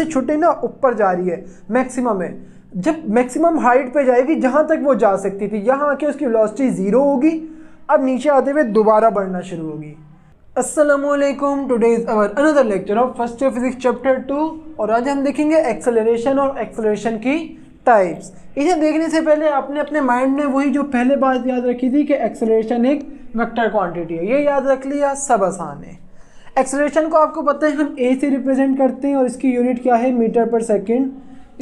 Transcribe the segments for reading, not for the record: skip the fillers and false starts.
से छुट्टी ना ऊपर जा रही है, मैक्सिमम है। जब मैक्सिमम हाइट पे जाएगी जहाँ तक वो जा सकती थी, यहाँ आके उसकी वेलोसिटी 0 होगी। अब नीचे आते हुए दोबारा बढ़ना शुरू होगी। अस्सलामुअलैकुम, today is our another lecture of first year physics chapter 2 और आज हम देखेंगे एक्सेलरेशन और एक्सेलरेशन की टाइप्स। इसे देखने से पहले आपने अपने माइंड में वही जो पहले बात याद रखी थी कि एक्सेलरेशन एक वेक्टर क्वांटिटी है, ये याद रख लिया, सब आसान है। एक्सेलरेशन को आपको पता है हम ए से रिप्रेजेंट करते हैं और इसकी यूनिट क्या है, मीटर पर सेकेंड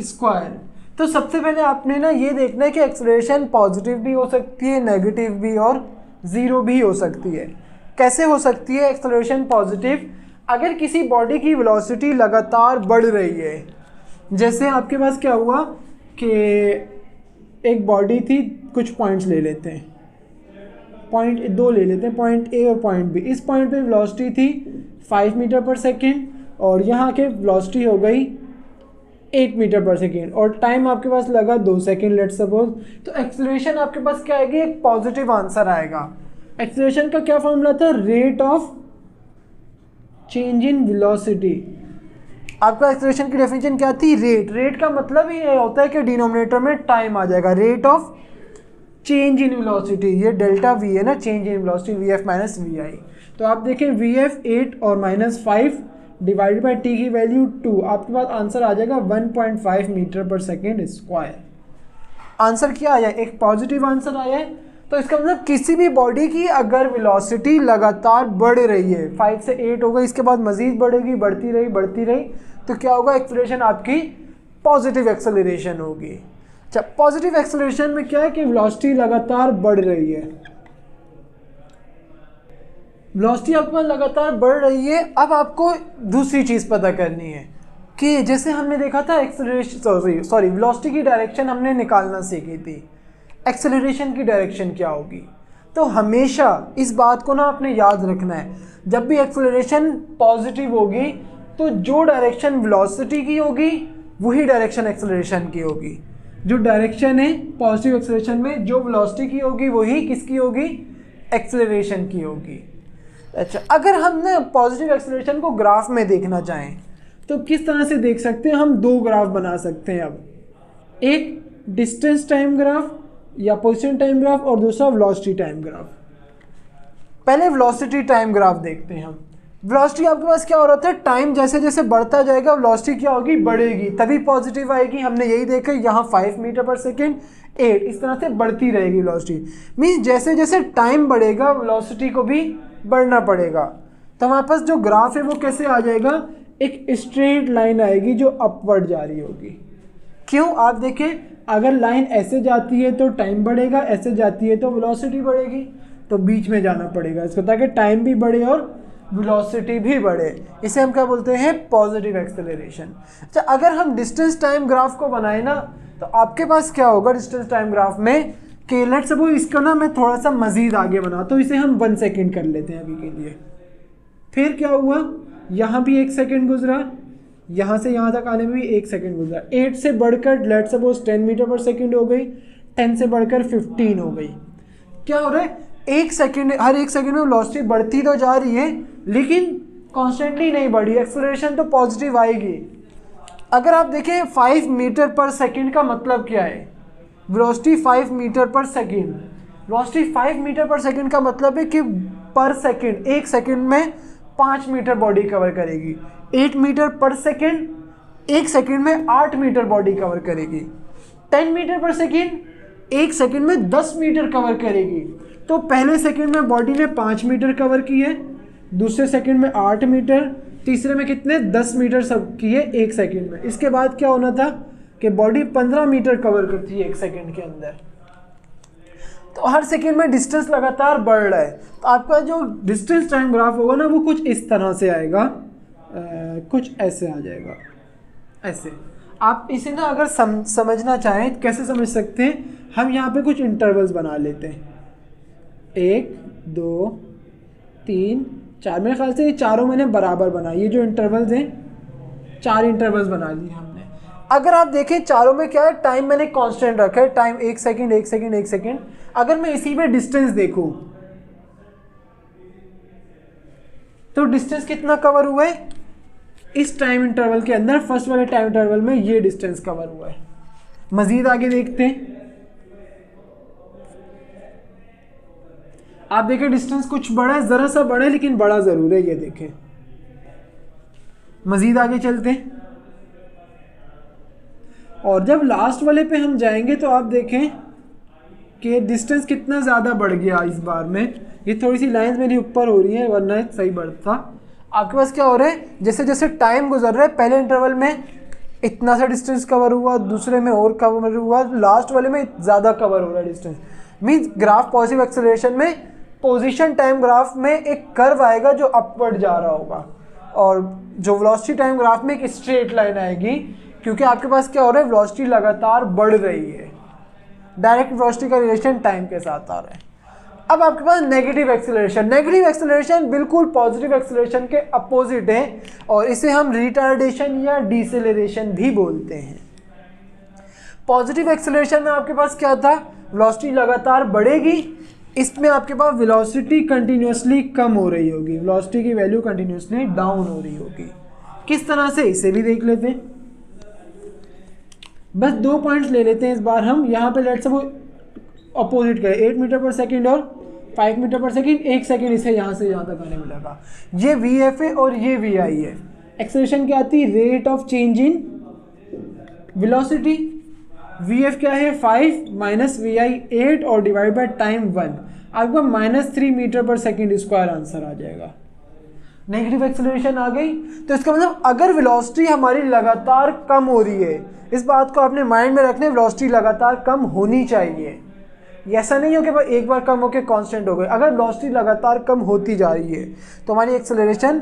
स्क्वायर। तो सबसे पहले आपने ना ये देखना है कि एक्सेलरेशन पॉजिटिव भी हो सकती है, नेगेटिव भी और ज़ीरो भी हो सकती है। कैसे हो सकती है एक्सेलरेशन पॉजिटिव? अगर किसी बॉडी की वेलोसिटी लगातार बढ़ रही है, जैसे आपके पास क्या हुआ कि एक बॉडी थी, कुछ पॉइंट्स ले लेते हैं, पॉइंट 2 ले लेते हैं, पॉइंट ए और पॉइंट बी। इस पॉइंट पे वेलोसिटी थी 5 मीटर पर सेकेंड और यहाँ के वेलोसिटी हो गई 8 मीटर पर सेकेंड और टाइम आपके पास लगा 2 सेकेंड लेट्स सपोज। तो एक्सेलरेशन आपके पास क्या आएगी, एक पॉजिटिव आंसर आएगा। एक्सेलरेशन का क्या फॉर्मूला था, rate of change in velocity. आपका एक्सेलरेशन की डेफिनेशन क्या थी, रेट का मतलब ही ये होता है कि डिनोमिनेटर में टाइम आ जाएगा, rate of change in velocity. ये डेल्टा वी है ना, change in velocity, V F minus V I. तो आप देखें वी एफ 8 और -5 डिवाइडेड बाई टी की वैल्यू 2, आपके पास आंसर आ जाएगा 1.5 मीटर पर सेकेंड स्क्वायर। आंसर क्या आया, एक पॉजिटिव आंसर आया है। तो इसका मतलब किसी भी बॉडी की अगर वेलोसिटी लगातार बढ़ रही है, 5 से 8 हो गई, इसके बाद मजीद बढ़ेगी, बढ़ती रही, तो क्या होगा, एक्सेलरेशन आपकी पॉजिटिव एक्सेलरेशन होगी। अच्छा, पॉजिटिव एक्सेलरेशन में क्या है कि वेलोसिटी लगातार बढ़ रही है, वेलोसिटी आपके पास लगातार बढ़ रही है। अब आपको दूसरी चीज़ पता करनी है कि जैसे हमने देखा था एक्सेलरेशन वेलोसिटी की डायरेक्शन हमने निकालना सीखी थी, एक्सेलरेशन की डायरेक्शन क्या होगी। तो हमेशा इस बात को ना आपने याद रखना है, जब भी एक्सेलरेशन पॉजिटिव होगी तो जो डायरेक्शन वेलोसिटी की होगी वही डायरेक्शन एक्सेलरेशन की होगी। जो डायरेक्शन है पॉजिटिव एक्सेलरेशन में, जो वेलोसिटी की होगी वही किसकी होगी, एक्सेलरेशन की होगी। अच्छा, अगर हम ना पॉजिटिव एक्सेलरेशन को ग्राफ में देखना चाहें तो किस तरह से देख सकते हैं, हम 2 ग्राफ बना सकते हैं। अब एक डिस्टेंस टाइम ग्राफ या पोजीशन टाइम ग्राफ और दूसरा वेलोसिटी टाइम ग्राफ। पहले वेलोसिटी टाइम ग्राफ देखते हैं हम। वेलोसिटी आपके पास क्या हो रहा था, टाइम जैसे जैसे बढ़ता जाएगा वेलोसिटी क्या होगी, बढ़ेगी, तभी पॉजिटिव आएगी। हमने यही देखा, यहाँ 5 मीटर पर सेकेंड 8, इस तरह से बढ़ती रहेगी वेलोसिटी। मीन्स जैसे जैसे टाइम बढ़ेगा वेलोसिटी को भी बढ़ना पड़ेगा। तो हमारे पास जो ग्राफ है वो कैसे आ जाएगा, एक स्ट्रेट लाइन आएगी जो अपवर्ड जा रही होगी। क्यों, आप देखें, अगर लाइन ऐसे जाती है तो टाइम बढ़ेगा, ऐसे जाती है तो वेलोसिटी बढ़ेगी, तो बीच में जाना पड़ेगा इसको, ताकि टाइम भी बढ़े और वेलोसिटी भी बढ़े। इसे हम क्या बोलते हैं, पॉजिटिव एक्सेलरेशन। अच्छा, अगर हम डिस्टेंस टाइम ग्राफ को बनाए ना तो आपके पास क्या होगा डिस्टेंस टाइम ग्राफ में कि लेट्स सपोज इसका ना मैं थोड़ा सा मजीद आगे बना, तो इसे हम 1 सेकेंड कर लेते हैं अभी के लिए। फिर क्या हुआ, यहाँ भी 1 सेकेंड गुजरा, यहाँ से यहाँ तक आने में भी 1 सेकेंड गुजरा, 8 से बढ़कर लेट्स सपोज 10 मीटर पर सेकेंड हो गई, 10 से बढ़कर 15 हो गई। क्या हो रहा है, 1 सेकेंड, हर 1 सेकेंड में वेलोसिटी बढ़ती तो जा रही है लेकिन कॉन्स्टेंटली नहीं बढ़ी, एक्सेलरेशन तो पॉजिटिव आएगी। अगर आप देखें 5 मीटर पर सेकेंड का मतलब क्या है, वेलोसिटी 5 मीटर पर सेकेंड, वेलोसिटी 5 मीटर पर सेकेंड का मतलब है कि पर सेकेंड 1 सेकेंड में 5 मीटर बॉडी कवर करेगी। 8 मीटर पर सेकेंड 1 सेकेंड में 8 मीटर बॉडी कवर करेगी। 10 मीटर पर सेकेंड 1 सेकेंड में 10 मीटर कवर करेगी। तो पहले सेकेंड में बॉडी ने 5 मीटर कवर की है, दूसरे सेकेंड में 8 मीटर, तीसरे में कितने 10 मीटर सब किए 1 सेकेंड में। इसके बाद क्या होना था कि बॉडी 15 मीटर कवर करती है 1 सेकेंड के अंदर। तो हर सेकेंड में डिस्टेंस लगातार बढ़ रहा है। तो आपका जो डिस्टेंस टाइम ग्राफ होगा ना वो कुछ इस तरह से आएगा, कुछ ऐसे आ जाएगा, ऐसे। आप इसे ना अगर समझना चाहें कैसे समझ सकते हैं, हम यहाँ पे कुछ इंटरवल्स बना लेते हैं, 1 2 3 4, मेरे ख्याल से ये चारों मैंने बराबर बनाए, ये जो इंटरवल्स हैं 4 इंटरवल्स बना लिए हमने। अगर आप देखें चारों में क्या है, टाइम मैंने कांस्टेंट रखा है, टाइम 1 सेकेंड 1 सेकेंड 1 सेकेंड। अगर मैं इसी पे डिस्टेंस देखूं तो डिस्टेंस कितना कवर हुआ है, इस टाइम इंटरवल के अंदर, फर्स्ट वाले टाइम इंटरवल में ये डिस्टेंस कवर हुआ है। मजीद आगे देखते हैं, आप देखें डिस्टेंस कुछ बड़ा है, जरा सा बड़ा है लेकिन बड़ा जरूर है, ये देखें। मजीद आगे चलते हैं और जब लास्ट वाले पे हम जाएंगे तो आप देखें कि डिस्टेंस कितना ज़्यादा बढ़ गया इस बार में। ये थोड़ी सी लाइंस मेरी ऊपर हो रही है वरना सही बढ़ता। आपके पास क्या हो रहा है, जैसे जैसे टाइम गुजर रहा है, पहले इंटरवल में इतना सा डिस्टेंस कवर हुआ, दूसरे में और कवर हुआ, लास्ट वाले में ज़्यादा कवर हो रहा है distance. Means graph positive acceleration में पोजीशन टाइम ग्राफ में एक कर्व आएगा जो अपवर्ड जा रहा होगा, और जो वेलोसिटी टाइम ग्राफ में एक स्ट्रेट लाइन आएगी, क्योंकि आपके पास क्या हो रहा है, वेलोसिटी लगातार बढ़ रही है। डायरेक्ट वेलोसिटी का रिलेशन टाइम के साथ आ रहा है। अब आपके पास नेगेटिव एक्सेलरेशन, नेगेटिव एक्सेलरेशन बिल्कुल पॉजिटिव एक्सेलरेशन के अपोजिट है और इसे हम रिटार्डेशन या डिसेलरेशन भी बोलते हैं। पॉजिटिव एक्सेलरेशन में आपके पास क्या था, वेलोसिटी लगातार बढ़ेगी, इसमें आपके पास वेलोसिटी कंटिन्यूसली कम हो रही होगी, वेलोसिटी की वैल्यू कंटिन्यूसली डाउन हो रही होगी। किस तरह से, इसे भी देख लेते हैं। बस 2 पॉइंट्स ले लेते हैं इस बार हम। यहाँ पे लेट्स सपोज अपोजिट करें, 8 मीटर पर सेकेंड और 5 मीटर पर सेकेंड, 1 सेकेंड इसे यहाँ से यहाँ तक आने मिलेगा। ये वी एफ है और ये वी आई है। एक्सेलरेशन क्या आती है, rate of change in velocity. V F क्या है 5 माइनस वी आई 8 और डिवाइड बाय टाइम 1, आपको -3 मीटर पर सेकेंड स्क्वायर आंसर आ जाएगा। नेगेटिव एक्सेलरेशन आ गई, तो इसका मतलब अगर वेलोसिटी हमारी लगातार कम हो रही है, इस बात को आपने माइंड में रखना है, वेलोसिटी लगातार कम होनी चाहिए। ऐसा नहीं हो कि एक बार कम होकर कांस्टेंट हो गए। अगर वेलोसिटी लगातार कम होती जा रही है तो हमारी एक्सेलरेशन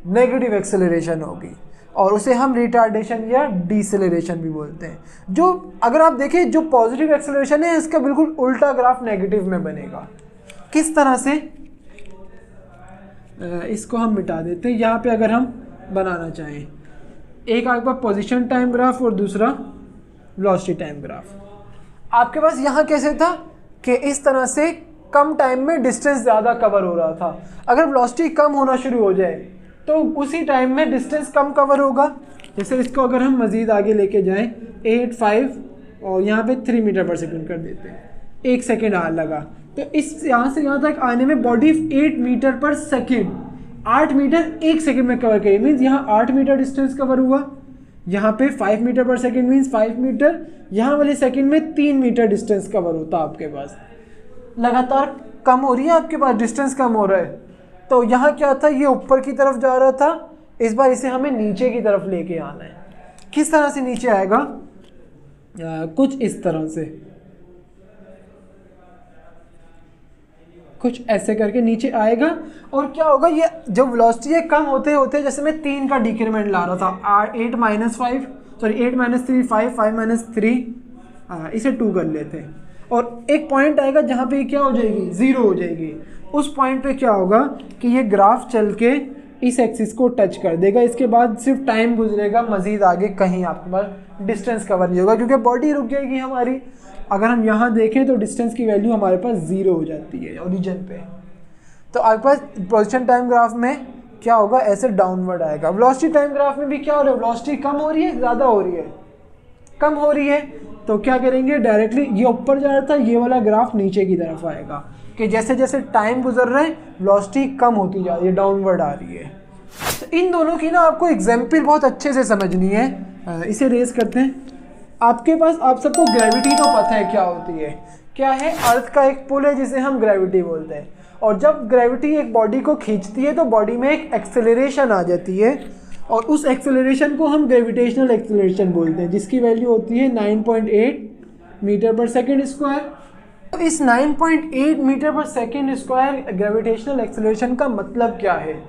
नेगेटिव एक्सेलरेशन होगी और उसे हम रिटार्डेशन या डिसेलरेशन भी बोलते हैं। जो अगर आप देखें, जो पॉजिटिव एक्सेलरेशन है इसका बिल्कुल उल्टा ग्राफ नेगेटिव में बनेगा। किस तरह से, इसको हम मिटा देते हैं। यहाँ पे अगर हम बनाना चाहें, एक आपके पास पोजीशन टाइम ग्राफ और दूसरा वेलोसिटी टाइम ग्राफ। आपके पास यहाँ कैसे था कि इस तरह से कम टाइम में डिस्टेंस ज़्यादा कवर हो रहा था। अगर वेलोसिटी कम होना शुरू हो जाए तो उसी टाइम में डिस्टेंस कम कवर होगा। जैसे इसको अगर हम मज़ीद आगे लेके जाएं, 8, 5 और यहाँ पे 3 मीटर पर सेकेंड कर देते हैं, 1 सेकेंड आ लगा, तो इस यहाँ से यहाँ तक आने में बॉडी 8 मीटर पर सेकेंड, 8 मीटर 1 सेकेंड में कवर करेगी। मीन्स यहाँ 8 मीटर डिस्टेंस कवर हुआ, यहाँ पे 5 मीटर पर सेकेंड मीन्स 5 मीटर, यहाँ वाले सेकेंड में 3 मीटर डिस्टेंस कवर होता आपके पास। लगातार कम हो रही है, आपके पास डिस्टेंस कम हो रहा है, तो यहाँ क्या था, ये ऊपर की तरफ जा रहा था, इस बार इसे हमें नीचे की तरफ लेके आना है। किस तरह से नीचे आएगा, कुछ इस तरह से, कुछ ऐसे करके नीचे आएगा। और क्या होगा, ये जब वेलोसिटी कम होते होते, जैसे मैं 3 का डिक्रीमेंट ला रहा था, 8 माइनस 5 सॉरी 8 माइनस 3 5, 5 माइनस 3, इसे 2 कर लेते हैं। और एक पॉइंट आएगा जहाँ पे क्या हो जाएगी, 0 हो जाएगी। उस पॉइंट पे क्या होगा कि ये ग्राफ चल के इस एक्सिस को टच कर देगा। इसके बाद सिर्फ टाइम गुजरेगा, मज़ीद आगे कहीं आपके पास डिस्टेंस कवर नहीं होगा, क्योंकि बॉडी रुक जाएगी हमारी। अगर हम यहाँ देखें तो डिस्टेंस की वैल्यू हमारे पास 0 हो जाती है ओरिजिन पे। तो आपके पास पोजीशन टाइम ग्राफ में क्या होगा, ऐसे डाउनवर्ड आएगा। वेलोसिटी टाइम ग्राफ में भी क्या हो रहा है, वेलोसिटी कम हो रही है, ज़्यादा हो रही है, कम हो रही है, तो क्या करेंगे, डायरेक्टली ये ऊपर जा रहा था, ये वाला ग्राफ नीचे की तरफ आएगा कि जैसे जैसे टाइम गुजर रहा है वेलोसिटी कम होती जा रही है, डाउनवर्ड आ रही है। तो इन दोनों की ना आपको एग्जाम्पल बहुत अच्छे से समझनी है। इसे रेस करते हैं। आपके पास, आप सबको ग्रेविटी तो पता है क्या होती है, क्या है, अर्थ का एक पुल है जिसे हम ग्रेविटी बोलते हैं। और जब ग्रेविटी एक बॉडी को खींचती है तो बॉडी में एक एक्सेलरेशन आ जाती है, और उस एक्सेलरेशन को हम ग्रेविटेशनल एक्सेलरेशन बोलते हैं, जिसकी वैल्यू होती है 9.8 मीटर पर सेकेंड स्क्वायर। तो इस 9.8 मीटर पर सेकेंड स्क्वायर ग्रेविटेशनल एक्सेलरेशन का मतलब क्या है,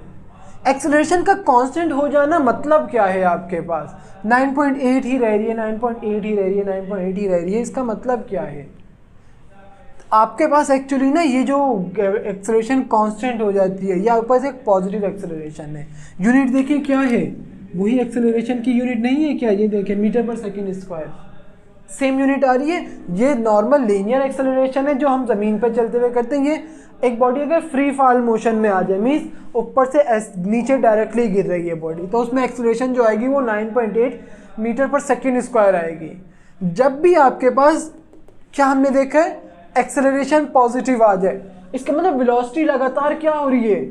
एक्सेलरेशन का कांस्टेंट हो जाना मतलब क्या है, आपके पास 9.8 ही रह रही है, 9.8 ही रह रही है, 9.8 ही रह रही है, इसका मतलब क्या है। आपके पास एक्चुअली ना ये जो एक्सेलरेशन कांस्टेंट हो जाती है, ये आपके पास एक पॉजिटिव एक्सेलरेशन है। यूनिट देखिए क्या है, वही एक्सेलरेशन की यूनिट नहीं है क्या, ये देखिए मीटर पर सेकेंड स्क्वायर, सेम यूनिट आ रही है। ये नॉर्मल लीनियर एक्सेलरेशन है जो हम ज़मीन पर चलते हुए करते हैं, ये एक बॉडी अगर फ्री फॉल मोशन में आ जाए, मीन्स ऊपर से नीचे डायरेक्टली गिर रही है बॉडी, तो उसमें एक्सेलरेशन जो आएगी वो 9.8 मीटर पर सेकेंड स्क्वायर आएगी। जब भी आपके पास क्या हमने देखा है, एक्सेलरेशन पॉजिटिव आ जाए, इसका मतलब वेलोसिटी लगातार क्या हो रही है,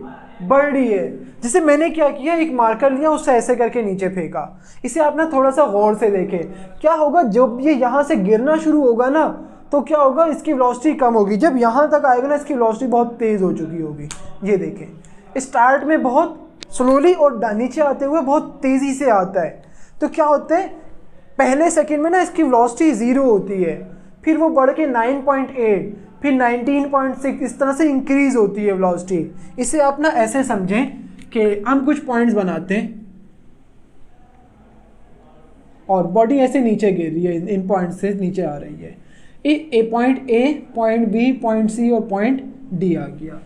बढ़ रही है। जैसे मैंने क्या किया, एक मार्कर लिया, उससे ऐसे करके नीचे फेंका। इसे आप ना थोड़ा सा गौर से देखें, क्या होगा जब ये यहाँ से गिरना शुरू होगा ना, तो क्या होगा, इसकी वेलोसिटी कम होगी। जब यहाँ तक आएगा ना, इसकी वेलोसिटी बहुत तेज़ हो चुकी होगी। ये देखें, स्टार्ट में बहुत स्लोली और नीचे आते हुए बहुत तेज़ी से आता है। तो क्या होता है, पहले सेकंड में ना इसकी वेलोसिटी 0 होती है, फिर वो बढ़ के 9.8, फिर 19.6, इस तरह से इंक्रीज होती है वेलोसिटी। इसे आप ना ऐसे समझें कि हम कुछ पॉइंट्स बनाते हैं और बॉडी ऐसे नीचे गिर रही है, इन पॉइंट से नीचे आ रही है। Point A, point B, point C और पॉइंट डी आ गया।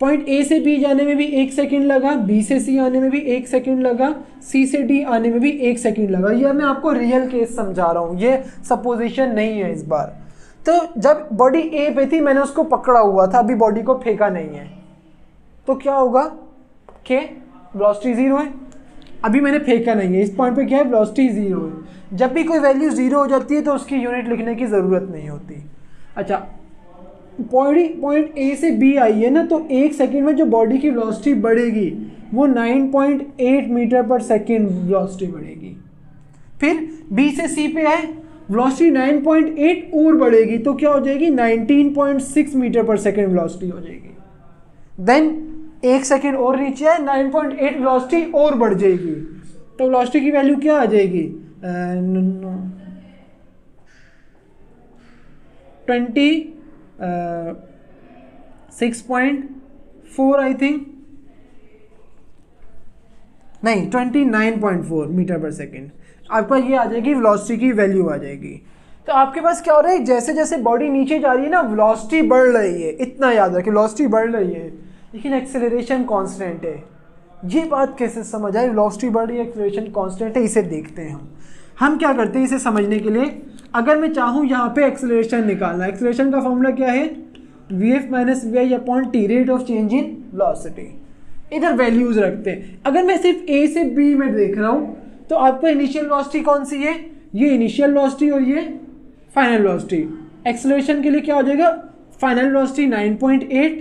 पॉइंट ए से बी जाने में भी 1 सेकंड लगा, बी से सी आने में भी 1 सेकंड लगा, सी से डी आने में भी 1 सेकंड लगा। यह मैं आपको रियल केस समझा रहा हूँ, ये सपोजिशन नहीं है इस बार। तो जब बॉडी ए पे थी, मैंने उसको पकड़ा हुआ था, अभी बॉडी को फेंका नहीं है, तो क्या होगा कि वेलोसिटी 0 है। अभी मैंने फेंका नहीं है, इस पॉइंट पे क्या है, वेलोसिटी 0 है। जब भी कोई वैल्यू 0 हो जाती है तो उसकी यूनिट लिखने की ज़रूरत नहीं होती। अच्छा, पॉइंट ए से बी आई है ना, तो 1 सेकंड में जो बॉडी की वेलोसिटी बढ़ेगी वो 9.8 मीटर पर सेकंड वेलोसिटी बढ़ेगी। फिर बी से सी पे आए, वेलोसिटी 9.8 और बढ़ेगी, तो क्या हो जाएगी, 19.6 मीटर पर सेकंड वेलोसिटी हो जाएगी। देन 1 सेकंड और नीचे है, 9.8 वेलोसिटी और बढ़ जाएगी, तो वेलोसिटी की वैल्यू क्या आ जाएगी, 6.4 आई थिंक, नहीं 29.4 मीटर पर सेकेंड आपका ये आ जाएगी, वेलोसिटी की वैल्यू आ जाएगी। तो आपके पास क्या हो रहा है, जैसे जैसे बॉडी नीचे जा रही है ना, वेलोसिटी बढ़ रही है, इतना याद रखें, वेलोसिटी बढ़ रही है, लेकिन एक्सेलरेशन कांस्टेंट है। ये बात कैसे समझ आई, वेलोसिटी बढ़ रही है, एक्सेलरेशन कांस्टेंट है। इसे देखते हैं हम क्या करते हैं इसे समझने के लिए। अगर मैं चाहूँ यहाँ पे एक्सेलरेशन निकालना, एक्सेलरेशन का फॉर्मूला क्या है, Vf minus V I upon T, rate of change in velocity. इधर वैल्यूज रखते हैं। अगर मैं सिर्फ ए से बी में देख रहा हूँ, तो आपका इनिशियल वेलोसिटी कौन सी है, ये इनिशियल वेलोसिटी और ये फाइनल वेलोसिटी। एक्सेलरेशन के लिए क्या हो जाएगा, final velocity 9.8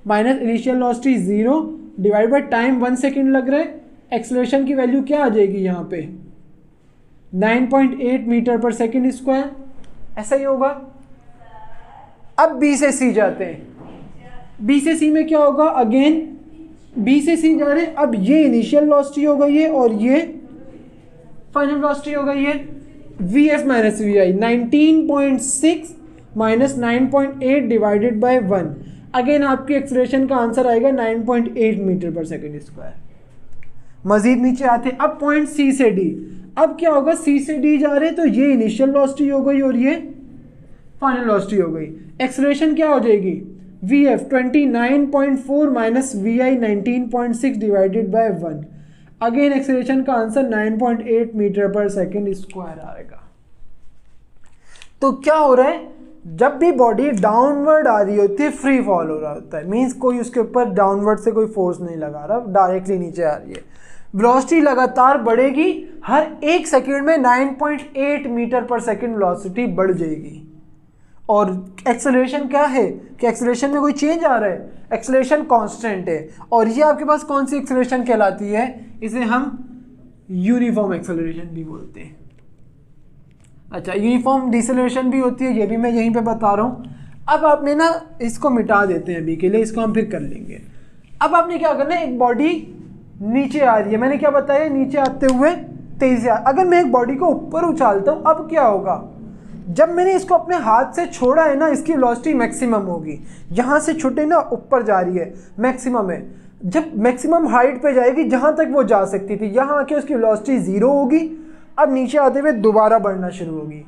minus initial velocity 0 divide by time 1 second लग रहा है। एक्सेलरेशन की वैल्यू क्या आ जाएगी यहाँ पे, 9.8 मीटर पर सेकेंड स्क्वायर, ऐसा ही होगा। अब बी से सी जाते हैं, बी से सी में क्या होगा, अगेन बी से सी जा रहे हैं। अब ये इनिशियल वेलोसिटी हो गई है और ये फाइनल वेलोसिटी हो गई है। V F minus V I 19.6 minus 9.8 divided by 1, again आपकी एक्सेलरेशन का आंसर आएगा 9.8 मीटर पर सेकेंड स्क्वायर। मजीद नीचे आते हैं, अब पॉइंट सी से डी। अब क्या होगा, सी से डी जा रहे हैं, तो ये इनिशियल वेलोसिटी हो गई और ये फाइनल वेलोसिटी हो गई। एक्सेलरेशन क्या हो जाएगी, V F 29.4 minus V I 19.6 divided by 1, again acceleration का आंसर 9.8 मीटर पर सेकेंड स्क्वायर आएगा। तो क्या हो रहा है, जब भी बॉडी डाउनवर्ड आ रही होती है, फ्री फॉल हो रहा होता है, मीन्स कोई उसके ऊपर डाउनवर्ड से कोई फोर्स नहीं लगा रहा, डायरेक्टली नीचे आ रही है, वेलोसिटी लगातार बढ़ेगी, हर 1 सेकंड में 9.8 मीटर पर सेकंड वेलोसिटी बढ़ जाएगी। और एक्सेलरेशन क्या है कि एक्सेलरेशन में कोई चेंज आ रहा है, एक्सेलरेशन कांस्टेंट है। और ये आपके पास कौन सी एक्सेलरेशन कहलाती है, इसे हम यूनिफॉर्म एक्सेलरेशन भी बोलते हैं। अच्छा, यूनिफॉर्म डिसेलरेशन भी होती है, ये भी मैं यहीं पे बता रहा हूँ। अब आपने ना इसको मिटा देते हैं अभी के लिए, इसको हम फिर कर लेंगे। अब आपने क्या करना है, एक बॉडी नीचे आ रही है, मैंने क्या बताया, नीचे आते हुए तेजी। अगर मैं एक बॉडी को ऊपर उछालता हूँ, अब क्या होगा, जब मैंने इसको अपने हाथ से छोड़ा है ना, इसकी वेलोसिटी मैक्सिमम होगी। यहाँ से छुटे ना, ऊपर जा रही है, मैक्सिमम है। जब मैक्सिमम हाइट पे जाएगी जहाँ तक वो जा सकती थी, यहाँ आके उसकी वेलोसिटी 0 होगी। अब नीचे आते हुए दोबारा बढ़ना शुरू होगी।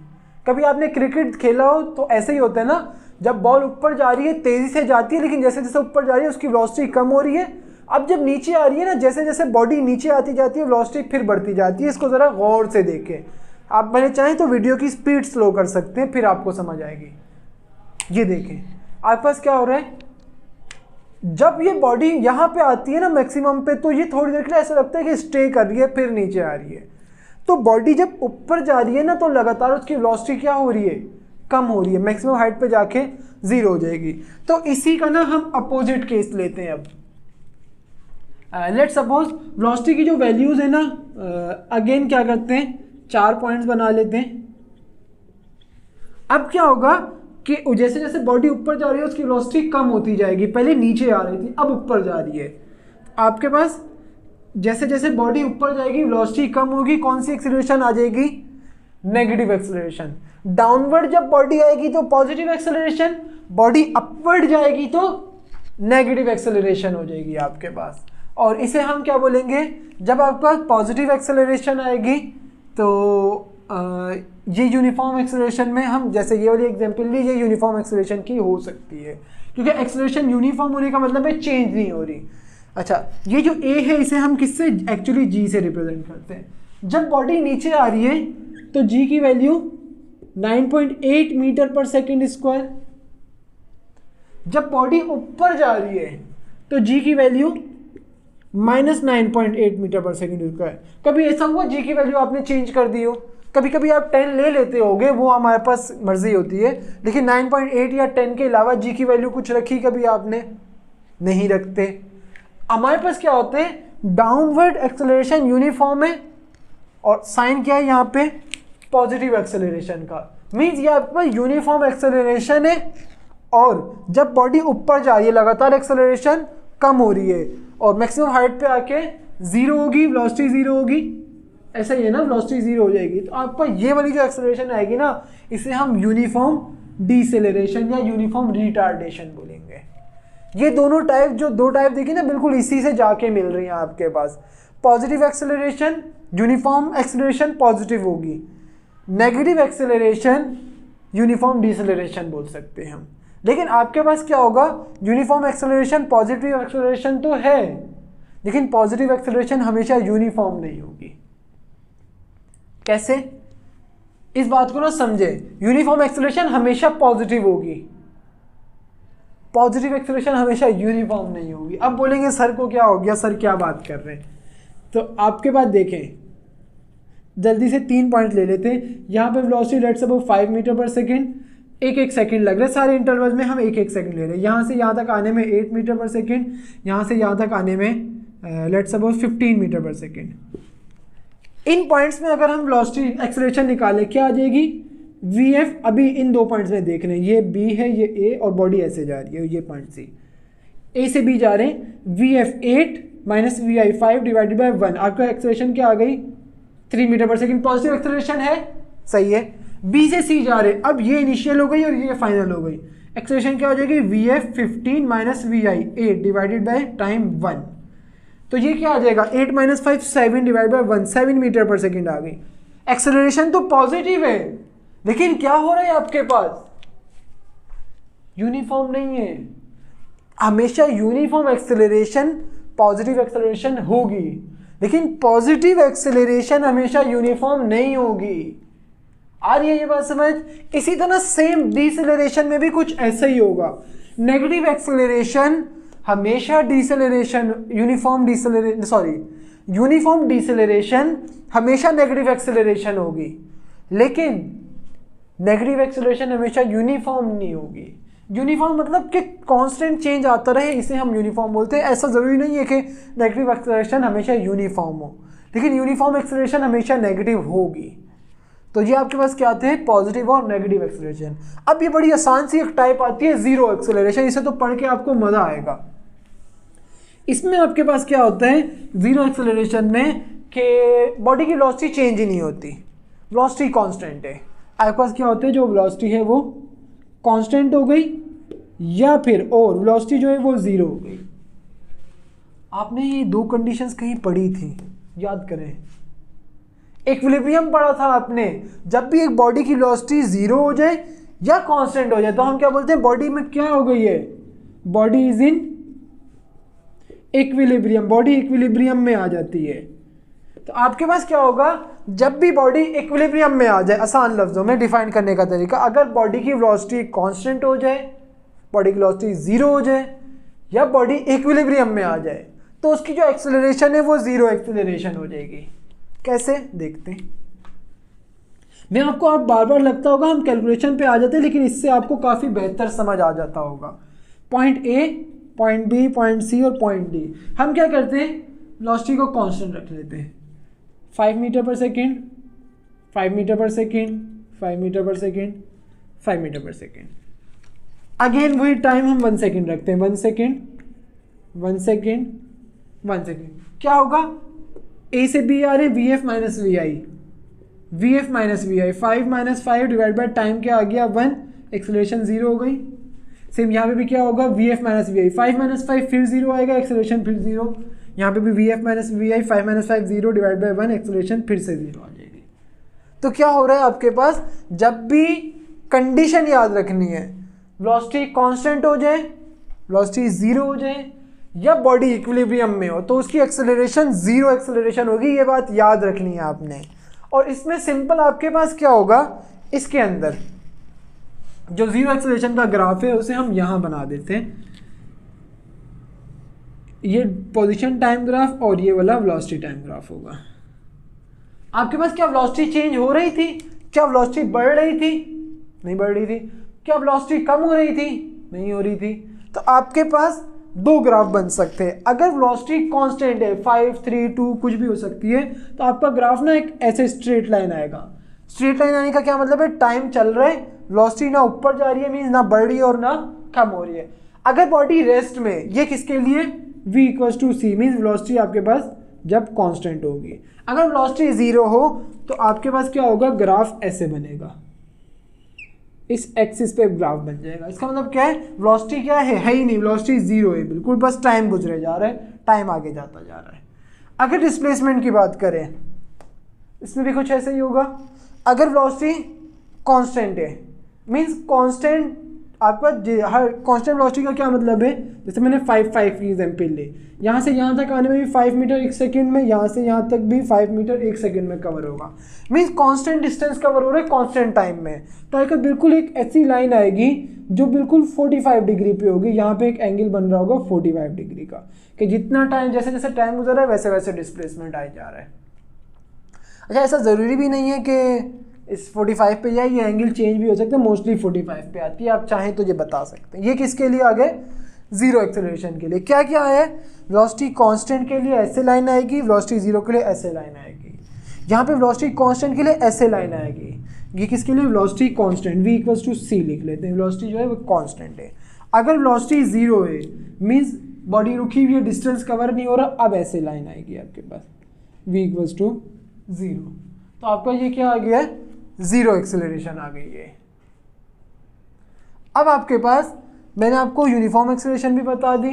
कभी आपने क्रिकेट खेला हो तो ऐसे ही होता है ना, जब बॉल ऊपर जा रही है तेज़ी से जाती है, लेकिन जैसे जैसे ऊपर जा रही है उसकी वेलोसिटी कम हो रही है। अब जब नीचे आ रही है ना, जैसे जैसे बॉडी नीचे आती जाती है, वेलोसिटी फिर बढ़ती जाती है। इसको ज़रा गौर से देखें। आप मैंने चाहें तो वीडियो की स्पीड स्लो कर सकते हैं, फिर आपको समझ आएगी। ये देखें, आपके पास क्या हो रहा है, जब ये बॉडी यहाँ पे आती है ना मैक्सिमम पे, तो ये थोड़ी देर के लिए ऐसा लगता है कि स्टे कर रही है, फिर नीचे आ रही है। तो बॉडी जब ऊपर जा रही है ना, तो लगातार उसकी वेलोसिटी क्या हो रही है, कम हो रही है, मैक्सिमम हाइट पे जाके 0 हो जाएगी। तो इसी का ना हम अपोजिट केस लेते हैं। अब लेट्स सपोज वेलोसिटी की जो वैल्यूज है ना, अगेन क्या करते हैं, 4 पॉइंट्स बना लेते हैं। अब क्या होगा कि जैसे जैसे बॉडी ऊपर जा रही है उसकी वेलोसिटी कम होती जाएगी, पहले नीचे आ रही थी अब ऊपर जा रही है। आपके पास जैसे जैसे बॉडी ऊपर जाएगी वेलोसिटी कम होगी, कौन सी एक्सेलरेशन आ जाएगी, नेगेटिव एक्सेलरेशन। डाउनवर्ड जब बॉडी आएगी तो पॉजिटिव एक्सेलरेशन, बॉडी अपवर्ड जाएगी तो नेगेटिव एक्सेलरेशन हो जाएगी आपके पास। और इसे हम क्या बोलेंगे, जब आपके पास पॉजिटिव एक्सेलरेशन आएगी तो ये यूनिफॉर्म एक्सेलरेशन में हम, जैसे ये वाली एग्जांपल ली, ये यूनिफॉर्म एक्सेलरेशन की हो सकती है, क्योंकि एक्सेलरेशन यूनिफॉर्म होने का मतलब है चेंज नहीं हो रही। अच्छा, ये जो ए है इसे हम किससे, एक्चुअली जी से रिप्रेजेंट करते हैं। जब बॉडी नीचे आ रही है तो जी की वैल्यू 9.8 मीटर पर सेकेंड स्क्वायर, जब बॉडी ऊपर जा रही है तो जी की वैल्यू -9.8 मीटर पर सेकेंड स्क्वायर। कभी ऐसा हुआ जी की वैल्यू आपने चेंज कर दी हो, कभी कभी आप 10 ले लेते होगे, वो हमारे पास मर्जी होती है, लेकिन 9.8 या 10 के अलावा जी की वैल्यू कुछ रखी कभी आपने, नहीं रखते। हमारे पास क्या होते हैं, डाउनवर्ड एक्सेलरेशन यूनिफॉर्म है और साइन क्या है यहाँ पे, पॉजिटिव एक्सेलरेशन का। मीन्स ये आपके पास यूनिफॉर्म एक्सेलरेशन है और जब बॉडी ऊपर जा रही है लगातार एक्सेलरेशन कम हो रही है और मैक्सिमम हाइट पे आके 0 होगी, वेलोसिटी 0 होगी, ऐसा ही है ना, वेलोसिटी 0 हो जाएगी। तो आपका ये वाली जो एक्सेलरेशन आएगी ना, इसे हम यूनिफॉर्म डिसेलरेशन या यूनिफॉर्म रिटार्डेशन बोलेंगे। ये दोनों टाइप, जो दो टाइप देखी ना, बिल्कुल इसी से जाके मिल रही हैं आपके पास। Positive acceleration, uniform acceleration positive होगी, नेगेटिव एक्सेलरेशन यूनिफॉर्म डिसेलरेशन बोल सकते हैं हम। लेकिन आपके पास क्या होगा, यूनिफॉर्म एक्सेलरेशन, पॉजिटिव एक्सेलरेशन तो है, लेकिन पॉजिटिव एक्सेलरेशन हमेशा यूनिफॉर्म नहीं होगी। कैसे, इस बात को ना समझे, यूनिफॉर्म एक्सेलरेशन हमेशा पॉजिटिव होगी, पॉजिटिव एक्सेलरेशन हमेशा यूनिफॉर्म नहीं होगी। अब बोलेंगे सर को क्या हो गया, सर क्या बात कर रहे हैं, तो आपके पास देखें, जल्दी से 3 पॉइंट ले लेते हैं। यहाँ पे वेलोसिटी लेट्स सपोज 5 मीटर पर सेकेंड, एक सेकंड लग रहा है, सारे इंटरवल्स में हम एक सेकंड ले रहे हैं। यहाँ से यहाँ तक आने में 8 मीटर पर सेकेंड, यहाँ से यहाँ तक आने में लेट्स सपोज 15 मीटर पर सेकेंड। इन पॉइंट्स में अगर हम वेलोसिटी एक्सेलरेशन निकालें, क्या आ जाएगी, vf। अभी इन 2 पॉइंट्स में देख रहे हैं, ये b है, ये a, और बॉडी ऐसे जा रही है, ये पॉइंट c, a से b जा रहे हैं। vf 8 minus vi 5 divided by 1, आपका एक्सेलरेशन क्या आ गई, 3 मीटर पर सेकेंड, पॉजिटिव एक्सेलरेशन है, सही है। b से c जा रहे हैं, अब ये इनिशियल हो गई और ये फाइनल हो गई। एक्सेलरेशन क्या हो जाएगी, vf 15 minus vi 8 divided by time 1, तो ये क्या आ जाएगा, 8 माइनस 5 7 डिवाइड बाय 1, 7 मीटर पर सेकेंड आ गई। एक्सेलरेशन तो पॉजिटिव है, लेकिन क्या हो रहा है आपके पास, यूनिफॉर्म नहीं है। हमेशा यूनिफॉर्म एक्सेलरेशन पॉजिटिव एक्सेलरेशन होगी, लेकिन पॉजिटिव एक्सेलरेशन हमेशा यूनिफॉर्म नहीं होगी। आ रही है ये बात समझ। इसी तरह सेम डिसेलरेशन में भी कुछ ऐसा ही होगा। नेगेटिव एक्सेलरेशन हमेशा डिसेलरेशन, यूनिफॉर्म डिसेलरेशन हमेशा नेगेटिव एक्सेलरेशन होगी, लेकिन नेगेटिव एक्सेलरेशन हमेशा यूनिफॉर्म नहीं होगी। यूनिफॉर्म मतलब कि कांस्टेंट चेंज आता रहे, इसे हम यूनिफॉर्म बोलते हैं। ऐसा ज़रूरी नहीं है कि नेगेटिव एक्सेलरेशन हमेशा यूनिफॉर्म हो, लेकिन यूनिफॉर्म एक्सेलरेशन हमेशा नेगेटिव होगी। तो ये आपके पास क्या आते हैं, पॉजिटिव और नेगेटिव एक्सेलरेशन। अब ये बड़ी आसान सी एक टाइप आती है जीरो एक्सेलरेशन, इसे तो पढ़ के आपको मज़ा आएगा। इसमें आपके पास क्या होता है जीरो एक्सेलरेशन में, कि बॉडी की वेलोसिटी चेंज ही नहीं होती, वेलोसिटी कांस्टेंट है। आपके पास क्या होता है, जो वेलोसिटी है वो कांस्टेंट हो गई, या फिर और वेलोसिटी जो है वो जीरो हो गई। आपने ये 2 कंडीशंस कहीं पढ़ी थी, याद करें। इक्विलिब्रियम पढ़ा था आपने, जब भी एक बॉडी की वेलोसिटी जीरो हो जाए या कांस्टेंट हो जाए तो हम क्या बोलते हैं, बॉडी में क्या हो गई है, body is in equilibrium, body equilibrium में आ जाती है। तो आपके पास क्या होगा, जब भी बॉडी इक्विलिब्रियम में आ जाए, आसान लफ्जों में डिफाइन करने का तरीका, अगर बॉडी की वेलोसिटी कांस्टेंट हो जाए, बॉडी की वेलोसिटी जीरो हो जाए, या बॉडी इक्विलिब्रियम में आ जाए तो उसकी जो एक्सेलरेशन है वो जीरो एक्सेलरेशन हो जाएगी। कैसे देखते हैं। मैं आपको आप बार बार लगता होगा हम कैलकुलेशन पे आ जाते हैं, लेकिन इससे आपको काफ़ी बेहतर समझ आ जाता होगा। Point A, point B, point C और पॉइंट डी, हम क्या करते हैं वेलोसिटी को कांस्टेंट रख लेते हैं। 5 मीटर पर सेकेंड, 5 मीटर पर सेकेंड, 5 मीटर पर सेकेंड, 5 मीटर पर सेकेंड। अगेन वही टाइम हम 1 सेकेंड रखते हैं। 1 सेकेंड, 1 सेकेंड, 1 सेकेंड। क्या होगा, ए से बी आ रहे हैं V F minus V I, V F minus V I. 5 minus 5 divide by time क्या आ गया 1, एक्सेलरेशन 0 हो गई। सेम यहाँ पे भी क्या होगा V F minus V I, 5 minus 5 फिर 0 आएगा, एक्सेलरेशन फिर 0। यहाँ पे भी V F minus V I, 5 minus 5 0 divide by 1, acceleration फिर से 0 आ जाएगी। तो क्या हो रहा है आपके पास, जब भी कंडीशन याद रखनी है वेलोसिटी कांस्टेंट हो जाए, वेलोसिटी 0 हो जाए या बॉडी इक्विलिब्रियम में हो, तो उसकी एक्सेलरेशन 0 एक्सेलरेशन होगी। ये बात याद रखनी है आपने। और इसमें सिंपल आपके पास क्या होगा, इसके अंदर जो 0 एक्सेलरेशन का ग्राफ है उसे हम यहाँ बना देते हैं। ये पोजीशन टाइम ग्राफ और ये वाला वेलोसिटी टाइम ग्राफ होगा। आपके पास क्या वेलोसिटी चेंज हो रही थी, क्या वेलोसिटी बढ़ रही थी, नहीं बढ़ रही थी। क्या वेलोसिटी कम हो रही थी, नहीं हो रही थी। तो आपके पास दो ग्राफ बन सकते हैं। अगर वेलोसिटी कांस्टेंट है 5, 3, 2 कुछ भी हो सकती है, तो आपका ग्राफ ना एक ऐसे स्ट्रेट लाइन आएगा। स्ट्रेट लाइन आने का क्या मतलब है, टाइम चल रहा है, वेलोसिटी ना ऊपर जा रही है मीन्स ना बढ़ रही है और ना कम हो रही है। अगर बॉडी रेस्ट में, ये किसके लिए, v equals to C means velocity आपके पास जब कांस्टेंट होगी। अगर वेलोसिटी 0 हो तो आपके पास क्या होगा, ग्राफ ऐसे बनेगा, इस एक्सिस पे ग्राफ बन जाएगा। इसका मतलब क्या है, वेलोसिटी क्या है ही नहीं, वेलोसिटी 0 है बिल्कुल, बस टाइम गुजरे जा रहा है, टाइम आगे जाता जा रहा है। अगर डिस्प्लेसमेंट की बात करें, इसमें भी कुछ ऐसे ही होगा। अगर वेलोसिटी कांस्टेंट है मींस कांस्टेंट, आपका हर कांस्टेंट वेलोसिटी का क्या मतलब है, जैसे मैंने 5 की एग्जाम्पल ली, यहाँ से यहाँ तक आने में भी 5 मीटर 1 सेकेंड में, यहाँ से यहाँ तक भी 5 मीटर 1 सेकेंड में कवर होगा। मीन्स कांस्टेंट डिस्टेंस कवर हो रहा है कांस्टेंट टाइम में। तो एक बिल्कुल एक ऐसी लाइन आएगी जो बिल्कुल 45 डिग्री पे होगी। यहाँ पे एक एंगल बन रहा होगा 45 डिग्री का, कि जितना टाइम, जैसे जैसे टाइम गुजर रहा है वैसे वैसे डिस्प्लेसमेंट आ जा रहा है। अच्छा, ऐसा ज़रूरी भी नहीं है कि इस 45 पे जाए, ये एंगल चेंज भी हो सकता है, मोस्टली 45 पे आती है। आप चाहें तो ये बता सकते हैं। ये किसके लिए आ गए, 0 एक्सेलरेशन के लिए। क्या क्या है, वेलोसिटी कांस्टेंट के लिए ऐसे लाइन आएगी, वेलोसिटी 0 के लिए ऐसे लाइन आएगी। यहाँ पे वेलोसिटी कांस्टेंट के लिए ऐसे लाइन आएगी। ये किसके लिए, velocity constant, v equals to C लिख लेते हैं। वेलोसिटी जो है वो कांस्टेंट है। अगर वेलोसिटी 0 है मीन्स बॉडी रुकी हुई है, डिस्टेंस कवर नहीं हो रहा, अब ऐसे लाइन आएगी आपके पास, v इक्वल्स टू 0। तो आपका ये क्या आ गया है, 0 एक्सेलरेशन आ गई है। अब आपके पास मैंने आपको यूनिफॉर्म एक्सेलरेशन भी बता दी,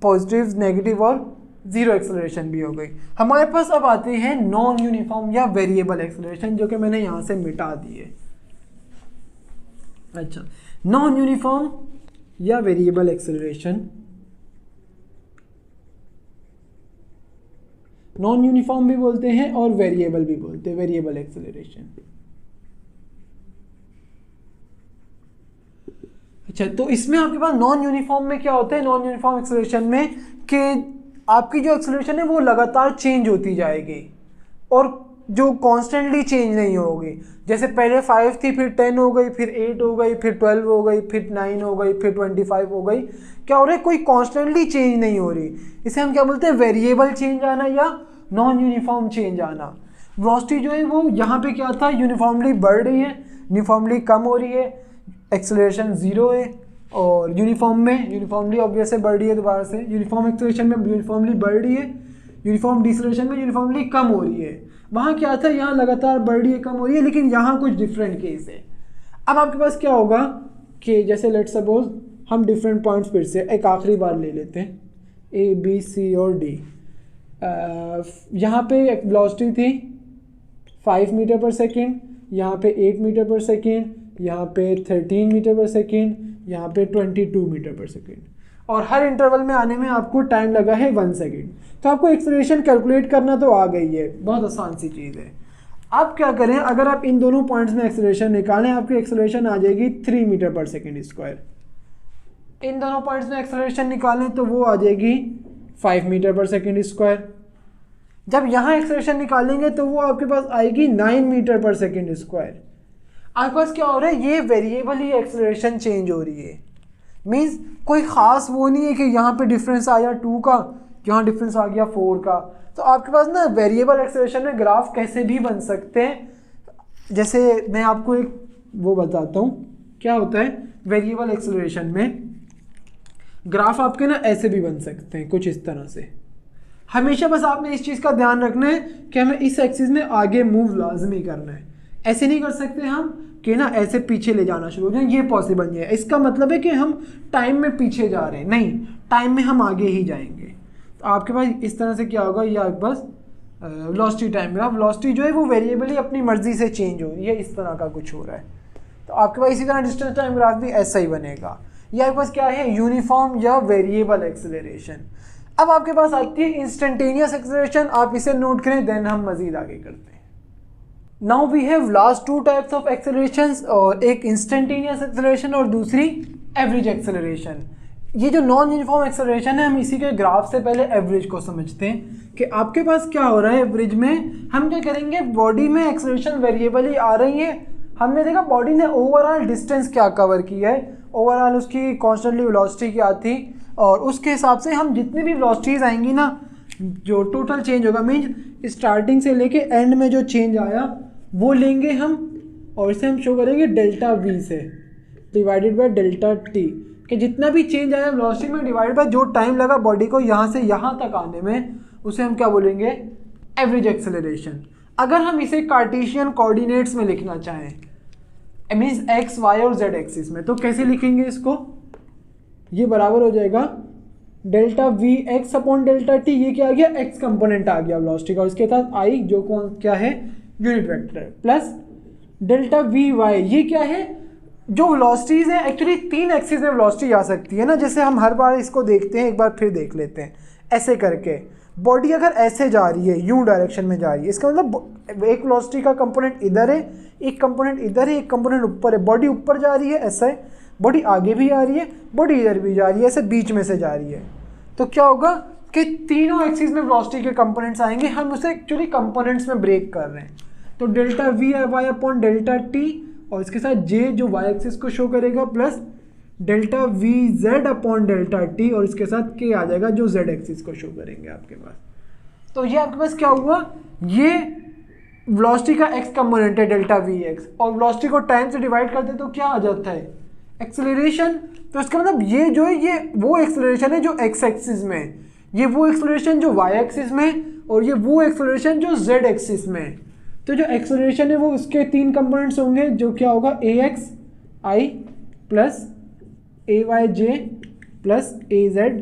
पॉजिटिव, नेगेटिव और 0 एक्सेलरेशन भी हो गई। हमारे पास अब आते हैं नॉन यूनिफॉर्म या वेरिएबल एक्सेलरेशन, जो कि मैंने यहाँ से मिटा दिए। अच्छा, नॉन यूनिफॉर्म या वेरिएबल एक्सेलरेशन, नॉन यूनिफॉर्म भी बोलते हैं और वेरिएबल भी बोलते हैं, वेरिएबल एक्सेलरेशन। अच्छा, तो इसमें आपके पास नॉन यूनिफॉर्म में क्या होता है, नॉन यूनिफॉर्म एक्सेलरेशन में कि आपकी जो एक्सेलरेशन है वो लगातार चेंज होती जाएगी और जो कॉन्स्टेंटली चेंज नहीं होगी। जैसे पहले 5 थी, फिर 10 हो गई, फिर 8 हो गई, फिर 12 हो गई, फिर 9 हो गई, फिर 25 हो गई। क्या हो रहा है, कोई कॉन्स्टेंटली चेंज नहीं हो रही। इसे हम क्या बोलते हैं, वेरिएबल चेंज आना या नॉन यूनिफॉर्म चेंज आना। वेलोसिटी जो है वो यहाँ पे क्या था, यूनिफॉर्मली बढ़ रही है, यूनिफॉर्मली कम हो रही है, एक्सेलरेशन 0 है। और यूनिफॉर्म में यूनिफॉर्मली ऑब्वियसली बढ़ रही है, दोबारा से यूनिफॉर्म एक्सेलरेशन में यूनिफॉर्मली बढ़ रही है, यूनिफॉर्म डिसेलरेशन में यूनिफॉर्मली कम हो रही है। वहाँ क्या था, यहाँ लगातार बढ़ रही है, कम हो रही है, लेकिन यहाँ कुछ डिफरेंट केस है। अब आपके पास क्या होगा कि जैसे लेट सपोज हम डिफरेंट पॉइंट्स फिर से एक आखिरी बार ले लेते हैं, A, B, C और D। यहाँ पे एक वेलोसिटी थी 5 मीटर पर सेकेंड, यहाँ पे 8 मीटर पर सेकेंड, यहाँ पे 13 मीटर पर सेकेंड, यहाँ पे 22 मीटर पर सेकेंड, और हर इंटरवल में आने में आपको टाइम लगा है 1 सेकेंड। तो आपको एक्सेलरेशन कैलकुलेट करना तो आ गई है, बहुत आसान सी चीज़ है। आप क्या करें, अगर आप इन दोनों पॉइंट्स में एक्सेलरेशन निकालें, आपकी एक्सेलरेशन आ जाएगी 3 मीटर पर सेकेंड स्क्वायर। इन दोनों पॉइंट्स में एक्सेलरेशन निकालें तो वो आ जाएगी 5 मीटर पर सेकेंड स्क्वायर। जब यहाँ एक्सेलरेशन निकालेंगे तो वो आपके पास आएगी 9 मीटर पर सेकेंड स्क्वायर। आपके पास क्या हो रहा है, ये वेरिएबल ही एक्सेलरेशन चेंज हो रही है। मीन्स कोई ख़ास वो नहीं है कि यहाँ पे डिफरेंस आया 2 का, यहाँ डिफरेंस आ गया 4 का। तो आपके पास ना वेरिएबल एक्सेलरेशन में ग्राफ कैसे भी बन सकते हैं। जैसे मैं आपको एक वो बताता हूँ क्या होता है वेरिएबल एक्सेलरेशन में। ग्राफ आपके ना ऐसे भी बन सकते हैं कुछ इस तरह से। हमेशा बस आपने इस चीज़ का ध्यान रखना है कि हमें इस एक्सिस में आगे मूव लाजमी करना है। ऐसे नहीं कर सकते हम कि ना ऐसे पीछे ले जाना शुरू हो जाए, ये पॉसिबल नहीं है। इसका मतलब है कि हम टाइम में पीछे जा रहे हैं, नहीं, टाइम में हम आगे ही जाएंगे। तो आपके पास इस तरह से क्या होगा, ये आपके पास वेलोसिटी टाइम ग्राफ, वेलोसिटी जो है वो वेरिएबली अपनी मर्जी से चेंज हो रही है, इस तरह का कुछ हो रहा है। तो आपके पास इसी तरह डिस्टेंस टाइम ग्राफ भी ऐसा ही बनेगा। ये आपके पास क्या है, यूनिफॉर्म या वेरिएबल एक्सेलरेशन। अब आपके पास आती है इंस्टेंटेनियस एक्सेलरेशन। आप इसे नोट करें, देन हम मजीद आगे करते हैं। Now we have last 2 types of accelerations, और एक इंस्टेंटेनियस एक्सेलरेशन और दूसरी एवरेज एक्सेलरेशन। ये जो नॉन यूनिफॉर्म एक्सेलरेशन है, हम इसी के ग्राफ से पहले एवरेज को समझते हैं कि आपके पास क्या हो रहा है। एवरेज में हम क्या करेंगे, बॉडी में एक्सेलरेशन वेरिएबली आ रही है। हमने देखा बॉडी ने ओवरऑल डिस्टेंस क्या कवर किया है, ओवरऑल उसकी कॉन्स्टेंटली वेलोसिटी क्या थी, और उसके हिसाब से हम जितनी भी वेलोसिटीज़ आएंगी ना, जो टोटल चेंज होगा, मीन्स स्टार्टिंग से लेके एंड में जो चेंज आया वो लेंगे हम, और इसे हम शो करेंगे डेल्टा वी से डिवाइडेड बाय डेल्टा टी, कि जितना भी चेंज आया वेलोसिटी में डिवाइड बाय जो टाइम लगा बॉडी को यहाँ से यहाँ तक आने में, उसे हम क्या बोलेंगे, एवरेज एक्सेलरेशन। अगर हम इसे कार्टेशियन कोऑर्डिनेट्स में लिखना चाहें, मीन्स एक्स वाई और जेड एक्सिस में, तो कैसे लिखेंगे इसको, ये बराबर हो जाएगा delta we X upon delta T. ये क्या आ गया, एक्स कंपोनेंट आ गया वेलोसिटी का, उसके साथ आई जो कौन क्या है unit vector, plus delta V Y, ये क्या है, जो वेलोसिटीज है। एक्चुअली 3 एक्सिस में वेलोसिटी आ सकती है ना, जैसे हम हर बार इसको देखते हैं, एक बार फिर देख लेते हैं। ऐसे करके बॉडी अगर ऐसे जा रही है, यू डायरेक्शन में जा रही है, इसका मतलब एक वेलोसिटी का कंपोनेंट इधर है, एक कंपोनेंट इधर है, एक कंपोनेंट ऊपर है। बॉडी ऊपर जा रही है, ऐसा है, बॉडी आगे भी आ रही है, बॉडी इधर भी जा रही है, ऐसे बीच में से जा रही है। तो क्या होगा कि तीनों एक्सिस में वेलोसिटी के कंपोनेंट्स आएंगे। हम उसे एक्चुअली कंपोनेंट्स में ब्रेक कर रहे हैं। तो delta V Y upon delta T, और इसके साथ जे जो वाई एक्सिस को शो करेगा, plus delta V Z upon delta T, और इसके साथ के आ जाएगा जो जेड एक्सिस को शो करेंगे आपके पास। तो ये आपके पास क्या हुआ, ये वेलोसिटी का एक्स कंपोनेंट है डेल्टा वी एक्स, और वेलोसिटी को टाइम से डिवाइड करते तो क्या आ जाता है, एक्सेलरेशन। तो इसका मतलब ये जो है, ये वो एक्सेलरेशन है जो एक्स एक्सिस में, ये वो एक्सेलरेशन जो वाई एक्सिस में, और ये वो एक्सेलरेशन जो जेड एक्सिस में। तो जो एक्सेलरेशन है वो उसके 3 कंपोनेंट्स होंगे, जो क्या होगा, ए एक्स आई प्लस ए वाई जे प्लस ए जेड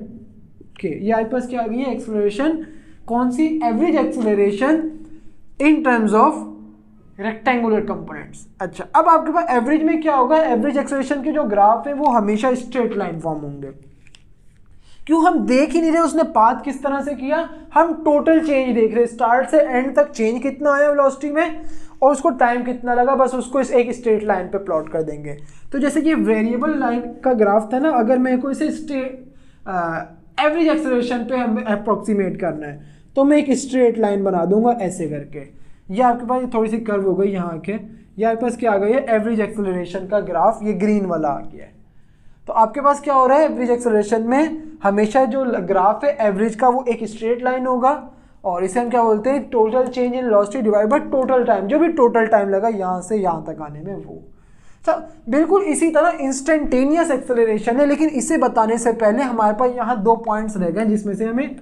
के। ये आपके पास क्या आ गई है एक्सेलरेशन, कौन सी, average acceleration in terms of rectangular components. अच्छा, अब आपके पास एवरेज में क्या होगा, एवरेज एक्सेलरेशन के जो ग्राफ है वो हमेशा स्ट्रेट लाइन फॉर्म होंगे। क्यों, हम देख ही नहीं रहे उसने पाथ किस तरह से किया, हम टोटल चेंज देख रहे हैं, स्टार्ट से एंड तक चेंज कितना आया वेलोसिटी में, और उसको टाइम कितना लगा, बस उसको इस एक स्ट्रेट लाइन पे प्लॉट कर देंगे। तो जैसे कि वेरिएबल लाइन का ग्राफ था ना, अगर मेरे को इसे एवरेज एक्सेलरेशन पे हमें अप्रोक्सीमेट करना है, तो मैं एक स्ट्रेट लाइन बना दूंगा ऐसे करके। ये आपके पास थोड़ी सी कर्व हो गई यहाँ के, ये आपके पास क्या आ गई है, एवरेज एक्सेलरेशन का ग्राफ, ये ग्रीन वाला आ गया है। तो आपके पास क्या हो रहा है, एवरेज एक्सेलरेशन में हमेशा जो ग्राफ है एवरेज का वो एक स्ट्रेट लाइन होगा, और इसे हम क्या बोलते हैं, total change in velocity divide by total time, जो भी टोटल टाइम लगा यहाँ से यहाँ तक आने में वो। सब बिल्कुल इसी तरह इंस्टेंटेनियस एक्सेलरेशन है, लेकिन इसे बताने से पहले हमारे पास यहाँ 2 पॉइंट्स रह गए, जिसमें से हमें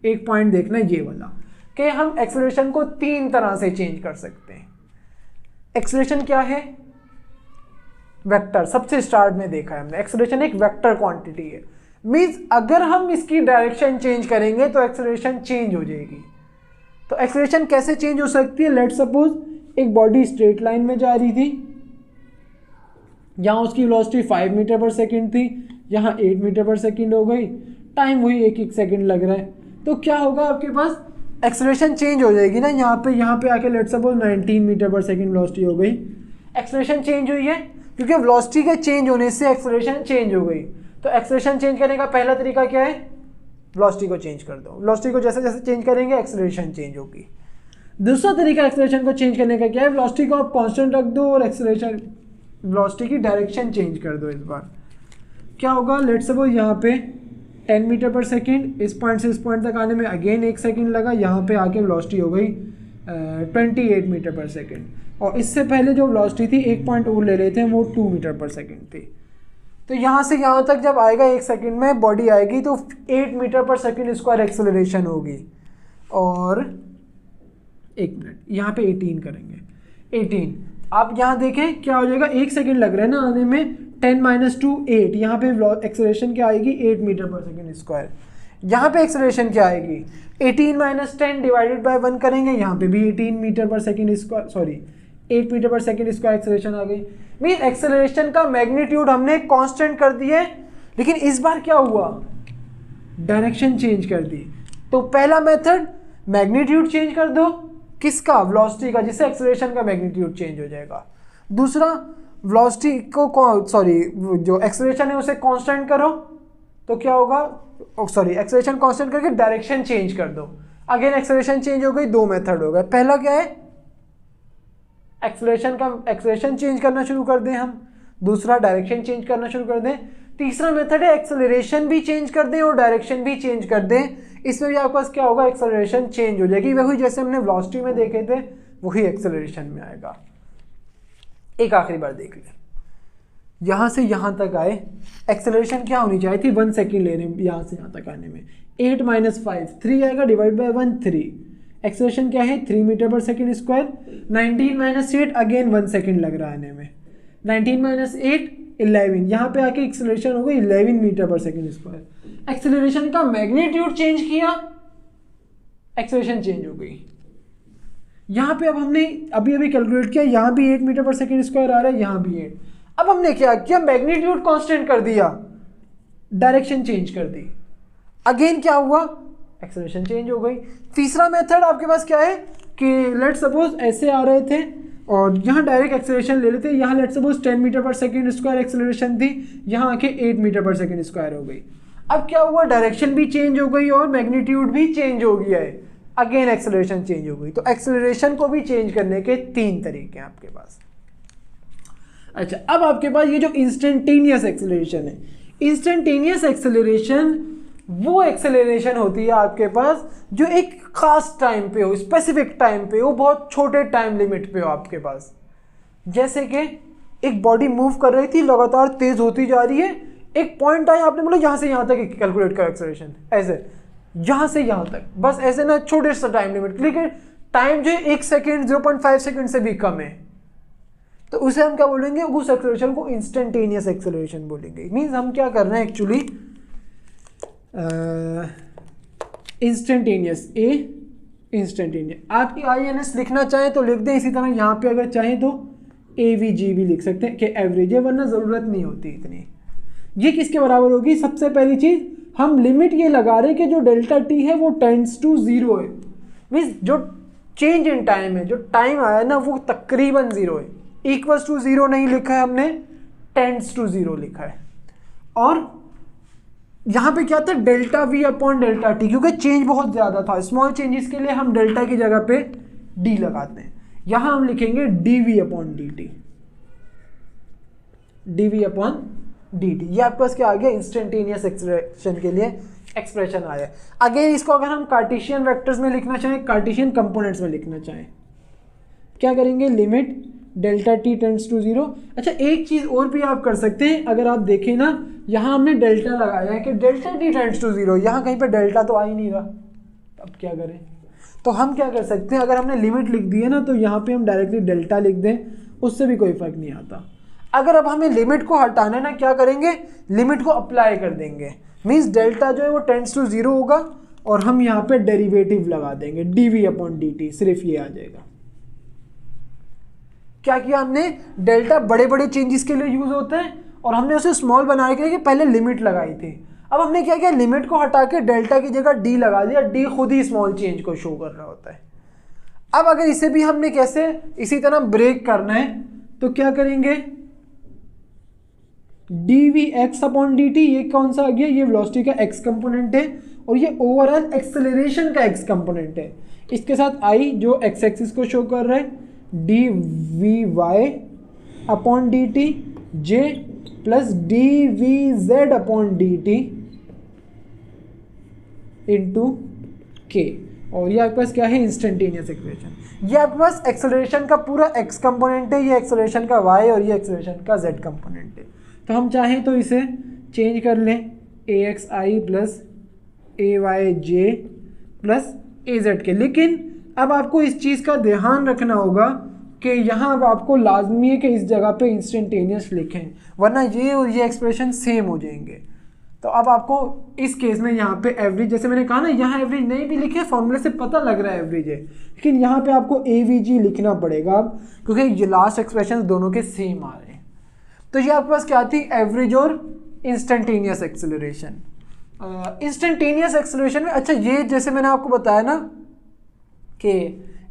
एक पॉइंट देखना है, ये वाला, कि हम एक्सेलरेशन को 3 तरह से चेंज कर सकते हैं। एक्सेलरेशन क्या है, वेक्टर। सबसे स्टार्ट में देखा है हमने, एक्सेलरेशन एक वेक्टर क्वांटिटी है। मींस अगर हम इसकी डायरेक्शन चेंज करेंगे तो एक्सेलरेशन चेंज हो जाएगी। तो एक्सेलरेशन कैसे चेंज हो सकती है, लेट्स सपोज एक बॉडी स्ट्रेट लाइन में जा रही थी, यहाँ उसकी वेलोसिटी 5 मीटर पर सेकेंड थी, यहाँ 8 मीटर पर सेकेंड हो गई, टाइम वही 1-1 सेकेंड लग रहा है। तो क्या होगा, आपके पास एक्सेलरेशन चेंज हो जाएगी ना, यहाँ पे आके लेट्स सपोज 19 मीटर पर सेकेंड वेलोसिटी हो गई, एक्सेलरेशन चेंज हुई है, क्योंकि वेलोसिटी के चेंज होने से एक्सेलरेशन चेंज हो गई। तो एक्सेलरेशन चेंज करने का पहला तरीका क्या है, वेलोसिटी को चेंज कर दो। वेलोसिटी को जैसे जैसे चेंज करेंगे एक्सेलरेशन चेंज होगी। दूसरा तरीका एक्सेलरेशन को चेंज करने का क्या है, वेलोसिटी को आप कांस्टेंट रख दो और एक्सेलरेशन वेलोसिटी की डायरेक्शन चेंज कर दो। इस बार क्या होगा, लेट्स सपोज यहाँ पे 10 मीटर पर सेकेंड, इस पॉइंट से इस पॉइंट तक आने में अगेन 1 सेकेंड लगा, यहाँ पे आके वेलोसिटी हो गई 28 मीटर पर सेकेंड, और इससे पहले जो वेलोसिटी थी 1 पॉइंट और ले रहे थे वो 2 मीटर पर सेकेंड थी। तो यहाँ से यहाँ तक जब आएगा 1 सेकेंड में बॉडी आएगी तो 8 मीटर पर सेकेंड स्क्वायर एक्सेलरेशन होगी। और 1 मिनट यहाँ पे 18 करेंगे, 18। आप यहाँ देखें क्या हो जाएगा, 1 सेकेंड लग रहा है ना आने में, 10 - 2 8, यहाँ पे एक्सेलरेशन क्या आएगी 8 मीटर पर सेकेंड स्क्वायर। यहाँ पे एक्सेलरेशन क्या आएगी 18 - 10 डिवाइडेड बाय 1 करेंगे, यहाँ पे भी 18 मीटर पर सेकेंड स्क्वायर, सॉरी 8 मीटर पर सेकेंड स्क्वायर एक्सेलरेशन आ गई। मीन एक्सेलरेशन का मैग्नीट्यूड हमने कांस्टेंट कर दिया है, लेकिन इस बार क्या हुआ, डायरेक्शन चेंज कर दी। तो पहला मेथड मैग्नीट्यूड चेंज कर दो, किसका, वेलोसिटी का, जिससे एक्सेलरेशन का मैग्नीट्यूड चेंज हो जाएगा। दूसरा वेलोसिटी को सॉरी जो एक्सेलरेशन है उसे कांस्टेंट करो, तो क्या होगा, सॉरी एक्सेलरेशन कांस्टेंट करके डायरेक्शन चेंज कर दो, अगेन एक्सेलरेशन चेंज हो गई। 2 मेथड हो गए। पहला क्या है, एक्सेलरेशन चेंज करना शुरू कर दें हम, दूसरा डायरेक्शन चेंज करना शुरू कर दें। तीसरा मेथड है एक्सेलरेशन भी चेंज कर दें और डायरेक्शन भी चेंज कर दें। इसमें भी आपके पास क्या होगा, एक्सेलरेशन चेंज हो जाएगी, वही जैसे हमने वेलोसिटी में देखे थे वही एक्सेलरेशन में आएगा। एक आखिरी बार देख लें, यहाँ से यहाँ तक आए, एक्सेलरेशन क्या होनी चाहिए थी, 1 सेकेंड ले रहे हैं यहाँ से यहाँ तक आने में, 8 - 5 3 आएगा, डिवाइड बाय 1 3। एक्सेलरेशन क्या है 3 मीटर पर सेकेंड स्क्वायर। 19 - 8 अगेन 1 सेकेंड लग रहा है आने में, 19 - 8 11, यहाँ पे आके एक्सेलरेशन हो गई 11 मीटर पर सेकेंड स्क्वायर। एक्सेलरेशन का मैग्नीट्यूड चेंज किया, एक्सेलरेशन चेंज हो गई। यहाँ पे अब हमने अभी कैलकुलेट किया, यहाँ भी 8 मीटर पर सेकेंड स्क्वायर आ रहा है, यहाँ भी 8। अब हमने क्या किया, मैग्नीट्यूड कांस्टेंट कर दिया, डायरेक्शन चेंज कर दी, अगेन क्या हुआ, एक्सेलरेशन चेंज हो गई। तीसरा मेथड आपके पास क्या है कि लेट्स सपोज ऐसे आ रहे थे और यहाँ डायरेक्ट एक्सेलरेशन ले लेते, यहाँ लेट्स सपोज 10 मीटर पर सेकेंड स्क्वायर एक्सेलरेशन थी, यहाँ आके 8 मीटर पर सेकेंड स्क्वायर हो गई। अब क्या हुआ, डायरेक्शन भी चेंज हो गई और मैग्नीट्यूड भी चेंज हो गया है, अगेन एक्सेलरेशन चेंज हो गई। तो एक्सेलरेशन को भी चेंज करने के 3 तरीके हैं आपके पास। अच्छा, अब आपके पास ये जो इंस्टेंटेनियस एक्सेलरेशन है, इंस्टेंटेनियस एक्सेलरेशन वो एक्सेलरेशन होती है आपके पास जो एक खास टाइम पे हो, स्पेसिफिक टाइम पे हो, बहुत छोटे टाइम लिमिट पे हो आपके पास। जैसे कि एक बॉडी मूव कर रही थी, लगातार तेज होती जा रही है, एक पॉइंट आया, आपने बोला यहाँ से यहाँ तक कैलकुलेट करो एक्सेलरेशन, ऐसे यहाँ से यहाँ तक, बस ऐसे ना छोटे सा टाइम लिमिट, लेकिन टाइम जो है 1 सेकेंड 0.5 सेकेंड से भी कम है, तो उसे हम क्या बोलेंगे, उस एक्सेलरेशन को इंस्टेंटेनियस एक्सेलरेशन बोलेंगे। मीन्स हम क्या कर रहे हैं एक्चुअली, इंस्टेंटेनियस, इंस्टेंटेनियस। आपकी INS लिखना चाहें तो लिख दें, इसी तरह यहाँ पे अगर चाहें तो AVG भी लिख सकते हैं कि एवरेज है, वरना ज़रूरत नहीं होती इतनी। ये किसके बराबर होगी, सबसे पहली चीज़ हम लिमिट ये लगा रहे हैं कि जो डेल्टा टी है वो टेंड्स टू 0 है। मीन्स जो चेंज इन टाइम है, जो टाइम आया ना वो तकरीबन 0 है, इक्वल्स टू 0 नहीं लिखा है हमने, टेंड्स टू 0 लिखा है। और यहाँ पे क्या था, delta V upon delta T, क्योंकि चेंज बहुत ज़्यादा था, स्मॉल चेंजेस के लिए हम डेल्टा की जगह पे D लगाते हैं। यहाँ हम लिखेंगे dV upon dt, dV upon dt। ये आपके पास क्या आ गया, इंस्टेंटेनियस एक्सेलरेशन के लिए एक्सप्रेशन आया। अगेन इसको अगर हम कार्टेशियन वेक्टर्स में लिखना चाहें, कार्टेशियन कंपोनेंट्स में लिखना चाहें, क्या करेंगे, limit delta T tends to 0। अच्छा, एक चीज़ और भी आप कर सकते हैं, अगर आप देखें ना, यहाँ हमने डेल्टा लगाया है कि डेल्टा टी टेंड्स टू 0, यहाँ कहीं पे डेल्टा तो आ ही नहीं रहा, अब क्या करें। तो हम क्या कर सकते हैं, अगर हमने लिमिट लिख दी है ना, तो यहाँ पे हम डायरेक्टली डेल्टा लिख दें, उससे भी कोई फर्क नहीं आता। अगर अब हमें लिमिट को हटाना है ना, क्या करेंगे, लिमिट को अप्लाई कर देंगे। मीन्स डेल्टा जो है वो टेंड्स टू 0 होगा और हम यहाँ पे डेरिवेटिव लगा देंगे, dV अपॉन dt, सिर्फ ये आ जाएगा। क्या किया हमने, डेल्टा बड़े बड़े चेंजेस के लिए यूज होता है और हमने उसे स्मॉल बनाने के लिए पहले लिमिट लगाई थी। अब हमने क्या किया, लिमिट को हटा के डेल्टा की जगह D लगा दिया, D खुद ही स्मॉल चेंज को शो कर रहा होता है। अब अगर इसे भी हमने कैसे इसी तरह ब्रेक करना है, तो क्या करेंगे, D V X upon D T, ये कौन सा आ गया, ये वेलोसिटी का एक्स कंपोनेंट है और ये ओवरऑल एक्सेलरेशन का एक्स कंपोनेंट है। इसके साथ आई जो एक्स एक्सिस को शो कर रहा है D V Y upon D T J plus D V Z upon D T into K, और ये आपके पास क्या है, इंस्टेंटेनियस इक्वेशन। ये आपके पास एक्सेलरेशन का पूरा एक्स कंपोनेंट है, ये एक्सेलरेशन का वाई और ये एक्सेलरेशन का जेड कंपोनेंट है। तो हम चाहें तो इसे चेंज कर लें, ए एक्स आई प्लस ए वाई जे प्लस ए जेड के। लेकिन अब आपको इस चीज़ का ध्यान रखना होगा कि यहाँ अब आपको लाजमी है कि इस जगह पे इंस्टेंटेनियस लिखें, वरना ये और ये एक्सप्रेशन सेम हो जाएंगे। तो अब आपको इस केस में यहाँ पे एवरेज, जैसे मैंने कहा ना, यहाँ एवरेज नहीं भी लिखे, फॉर्मूले से पता लग रहा है एवरेज है, लेकिन यहाँ पे आपको AVG लिखना पड़ेगा अब, क्योंकि ये लास्ट एक्सप्रेशन दोनों के सेम आ रहे हैं। तो ये आपके पास क्या थी, एवरेज और इंस्टेंटेनियस एक्सेलरेशन। इंस्टेंटेनियस एक्सेलरेशन में, अच्छा ये जैसे मैंने आपको बताया ना कि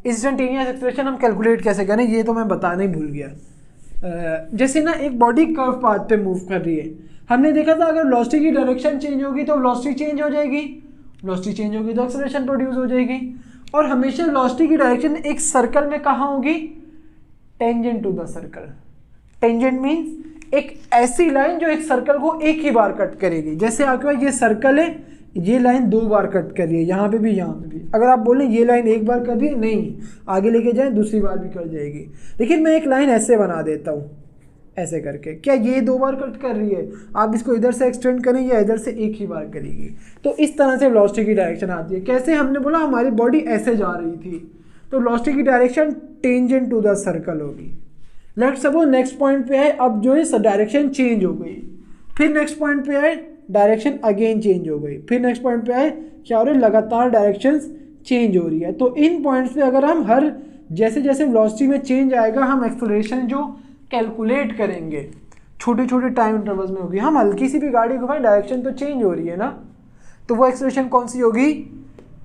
इंस्टेंटेनियस एक्सेलरेशन हम कैलकुलेट कैसे करें, ये तो मैं बताना ही भूल गया। जैसे ना एक बॉडी कर्व पाथ पे मूव कर रही है, हमने देखा था अगर वेलोसिटी की डायरेक्शन चेंज होगी तो वेलोसिटी चेंज हो जाएगी, वेलोसिटी चेंज होगी तो एक्सेलरेशन प्रोड्यूस हो जाएगी। और हमेशा वेलोसिटी की डायरेक्शन एक सर्कल में कहाँ होगी, tangent to the circle. Tangent means एक ऐसी लाइन जो एक सर्कल को एक ही बार कट करेगी। जैसे आपके पास ये सर्कल है, ये लाइन 2 बार कट कर रही है, यहाँ पे भी यहाँ पे भी। अगर आप बोलें ये लाइन एक बार कर रही है, नहीं, आगे लेके जाएं दूसरी बार भी कर जाएगी। लेकिन मैं एक लाइन ऐसे बना देता हूँ, ऐसे करके, क्या ये 2 बार कट कर रही है, आप इसको इधर से एक्सटेंड करें या इधर से एक ही बार करेगी। तो इस तरह से वेलोसिटी की डायरेक्शन आती है। कैसे, हमने बोला हमारी बॉडी ऐसे जा रही थी, तो वेलोसिटी की direction tangent to the circle होगी। लेट्स सपोज नेक्स्ट पॉइंट पे आए, अब जो है डायरेक्शन चेंज हो गई, फिर नेक्स्ट पॉइंट पे आए डायरेक्शन अगेन चेंज हो गई, फिर नेक्स्ट पॉइंट पे आए क्या हो रहा है, लगातार डायरेक्शन चेंज हो रही है। तो इन पॉइंट्स पे अगर हम हर जैसे जैसे वेलोसिटी में चेंज आएगा, हम एक्सेलरेशन जो कैलकुलेट करेंगे छोटे छोटे टाइम इंटरवल्स में होगी। हम हल्की सी भी गाड़ी घुमाएं, डायरेक्शन तो चेंज हो रही है ना, तो वो एक्सेलरेशन कौन सी होगी,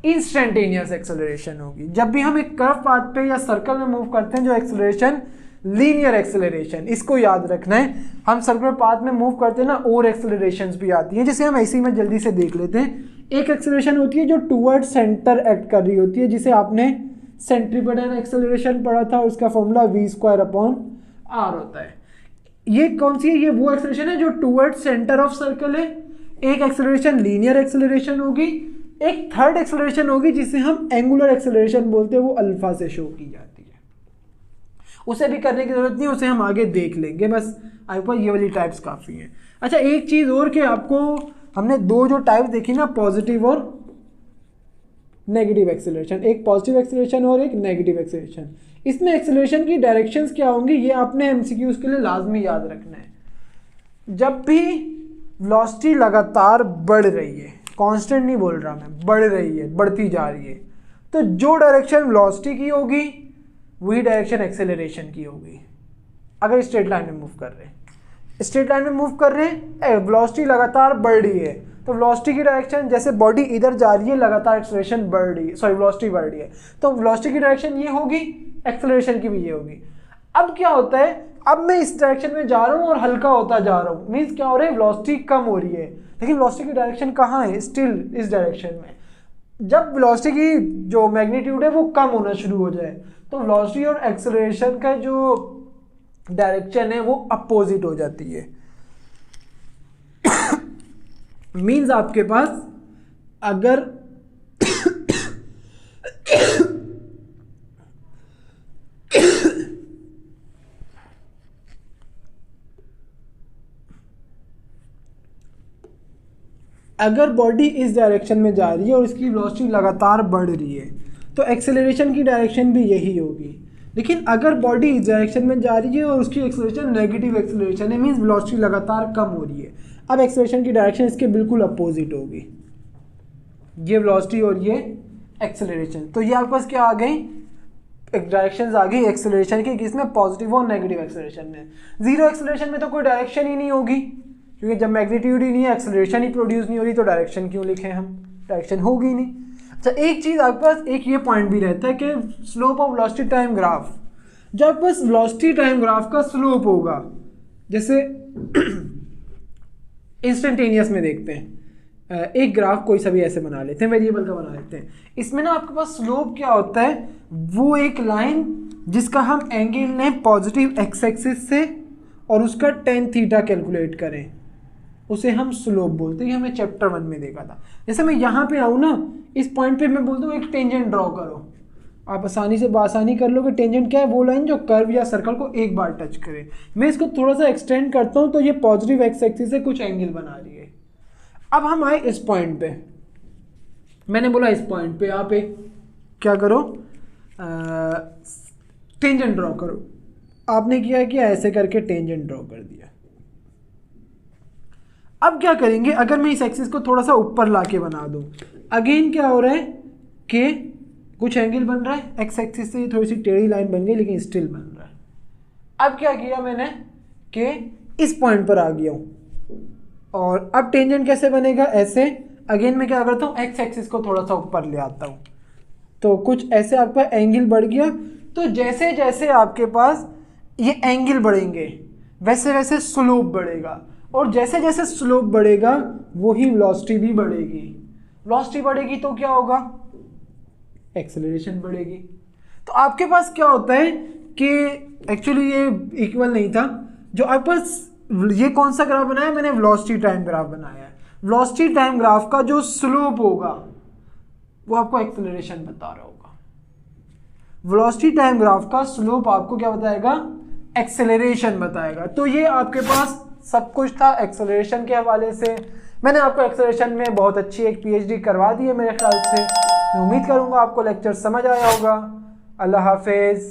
इंस्टेंटेनियस एक्सेलरेशन होगी। जब भी हम एक कर्व पाथ पे या सर्कल में मूव करते हैं, जो एक्सेलरेशन लीनियर एक्सेलरेशन, इसको याद रखना है। हम सर्कुलर पाथ में मूव करते हैं ना, और एक्सेलरेशंस भी आती हैं, जैसे हम ऐसे में जल्दी से देख लेते हैं। एक एक्सेलरेशन होती है जो टूवर्ड सेंटर एक्ट कर रही होती है, जिसे आपने सेंट्रीपिटल एक्सेलरेशन पढ़ा था, उसका फॉर्मूला v²/r होता है। ये कौन सी है, ये वो एक्सेलरेशन है जो टूवर्ड सेंटर ऑफ सर्कल है। एक एक्सेलरेशन लीनियर एक्सेलरेशन होगी, एक थर्ड एक्सेलरेशन होगी जिसे हम एंगुलर एक्सेलरेशन बोलते हैं, वो अल्फा से शो की जाती है। उसे भी करने की जरूरत नहीं, उसे हम आगे देख लेंगे, बस आपके पास ये वाली टाइप्स काफ़ी हैं। अच्छा एक चीज़ और कि आपको हमने 2 जो टाइप देखी ना, पॉजिटिव और नेगेटिव एक्सेलरेशन, एक पॉजिटिव एक्सेलरेशन और एक नेगेटिव एक्सेलरेशन। इसमें एक्सेलरेशन की डायरेक्शंस क्या होंगी, ये आपने एमसीक्यूज के लिए लाजमी याद रखना है। जब भी वेलोसिटी लगातार बढ़ रही है, कांस्टेंट नहीं बोल रहा मैं, बढ़ रही है, बढ़ती जा रही है, तो जो डायरेक्शन वेलोसिटी की होगी वही डायरेक्शन एक्सेलरेशन की होगी। अगर स्ट्रेट लाइन में मूव कर रहे हैं, स्ट्रेट लाइन में मूव कर रहे हैं, वेलोसिटी लगातार बढ़ रही है, तो वेलोसिटी की डायरेक्शन, जैसे बॉडी इधर जा रही है, लगातार एक्सेलरेशन बढ़ रही है, सॉरी वेलोसिटी बढ़ रही है, तो वेलोसिटी की डायरेक्शन ये होगी, एक्सेलरेशन की भी ये होगी। अब क्या होता है, अब मैं इस डायरेक्शन में जा रहा हूँ और हल्का होता जा रहा हूँ, मीन्स क्या हो रहा है, वेलोसिटी कम हो रही है, लेकिन वेलोसिटी की डायरेक्शन कहाँ है, स्टिल इस डायरेक्शन में। जब वेलोसिटी की जो मैग्नीट्यूड है वो कम होना शुरू हो जाए, तो वेलोसिटी और एक्सेलरेशन का जो डायरेक्शन है वो अपोजिट हो जाती है। मीन्स आपके पास अगर अगर बॉडी इस डायरेक्शन में जा रही है और इसकी वेलोसिटी लगातार बढ़ रही है, तो एक्सेलरेशन की डायरेक्शन भी यही होगी। लेकिन अगर बॉडी इस डायरेक्शन में जा रही है और उसकी एक्सेलरेशन नेगेटिव एक्सेलरेशन है, मीन्स वेलोसिटी लगातार कम हो रही है, अब एक्सेलरेशन की डायरेक्शन इसके बिल्कुल अपोजिट होगी, ये वेलोसिटी और ये एक्सेलरेशन। तो ये आपके पास क्या आ गई, एक डायरेक्शंस आ गई एक्सेलरेशन की, किसमें, पॉजिटिव और नेगेटिव एक्सेलरेशन में। जीरो एक्सेलरेशन में तो कोई डायरेक्शन ही नहीं होगी, क्योंकि जब मैग्नीट्यूड ही नहीं है, एक्सेलरेशन ही प्रोड्यूस नहीं हो रही, तो डायरेक्शन क्यों लिखें हम, डायरेक्शन होगी नहीं। अच्छा एक चीज़ आपके पास एक ये पॉइंट भी रहता है कि slope of velocity time graph, जब बस वेलोसिटी टाइम ग्राफ का स्लोप होगा, जैसे इंस्टेंटेनियस में देखते हैं, एक ग्राफ कोई सा भी ऐसे बना लेते हैं, वेरिएबल का बना लेते हैं। इसमें ना आपके पास स्लोप क्या होता है, वो एक लाइन जिसका हम एंगल लें पॉजिटिव एक्स एक्सिस से और उसका टेन थीटा कैलकुलेट करें, उसे हम स्लोप बोलते हैं। ये हमें चैप्टर 1 में देखा था। जैसे मैं यहाँ पे आऊँ ना, इस पॉइंट पे मैं बोलता हूँ एक टेंजेंट ड्रॉ करो, आप आसानी से बासानी कर लो कि टेंजेंट क्या है, वो लाइन जो कर्व या सर्कल को एक बार टच करे। मैं इसको थोड़ा सा एक्सटेंड करता हूँ तो ये पॉजिटिव एक्स एक्सिस से कुछ एंगल बना रही है। अब हम आए इस पॉइंट पे, मैंने बोला इस पॉइंट पे आप एक क्या करो, टेंजेंट ड्रॉ करो। आपने किया कि ऐसे करके टेंजेंट ड्रॉ कर दिया। अब क्या करेंगे, अगर मैं इस एक्सिस को थोड़ा सा ऊपर लाके बना दूं, अगेन क्या हो रहा है कि कुछ एंगल बन रहा है, एक्स एक्सिस से थोड़ी सी टेढ़ी लाइन बन गई लेकिन स्टिल बन रहा है। अब क्या किया मैंने कि इस पॉइंट पर आ गया हूं और अब टेंजेंट कैसे बनेगा, ऐसे। अगेन मैं क्या करता हूँ, एक्स एक्सिस को थोड़ा सा ऊपर ले आता हूँ तो कुछ ऐसे आपका एंगल बढ़ गया। तो जैसे जैसे आपके पास ये एंगल बढ़ेंगे वैसे वैसे स्लोप बढ़ेगा, और जैसे जैसे स्लोप बढ़ेगा वही वेलोसिटी भी बढ़ेगी। वेलोसिटी बढ़ेगी तो क्या होगा, एक्सेलरेशन बढ़ेगी। तो आपके पास क्या होता है कि एक्चुअली ये इक्वल नहीं था, जो आपके पास ये कौन सा ग्राफ बनाया मैंने, वेलोसिटी टाइम ग्राफ बनाया है। वेलोसिटी टाइम ग्राफ का जो स्लोप होगा वो आपको एक्सेलरेशन बता रहा होगा। वेलोसिटी टाइम ग्राफ का स्लोप आपको क्या बताएगा, एक्सेलरेशन बताएगा। तो ये आपके पास सब कुछ था एक्सेलरेशन के हवाले से। मैंने आपको एक्सेलरेशन में बहुत अच्छी एक पीएचडी करवा दी है मेरे ख्याल से। मैं उम्मीद करूंगा आपको लेक्चर समझ आया होगा। अल्लाह हाफिज़।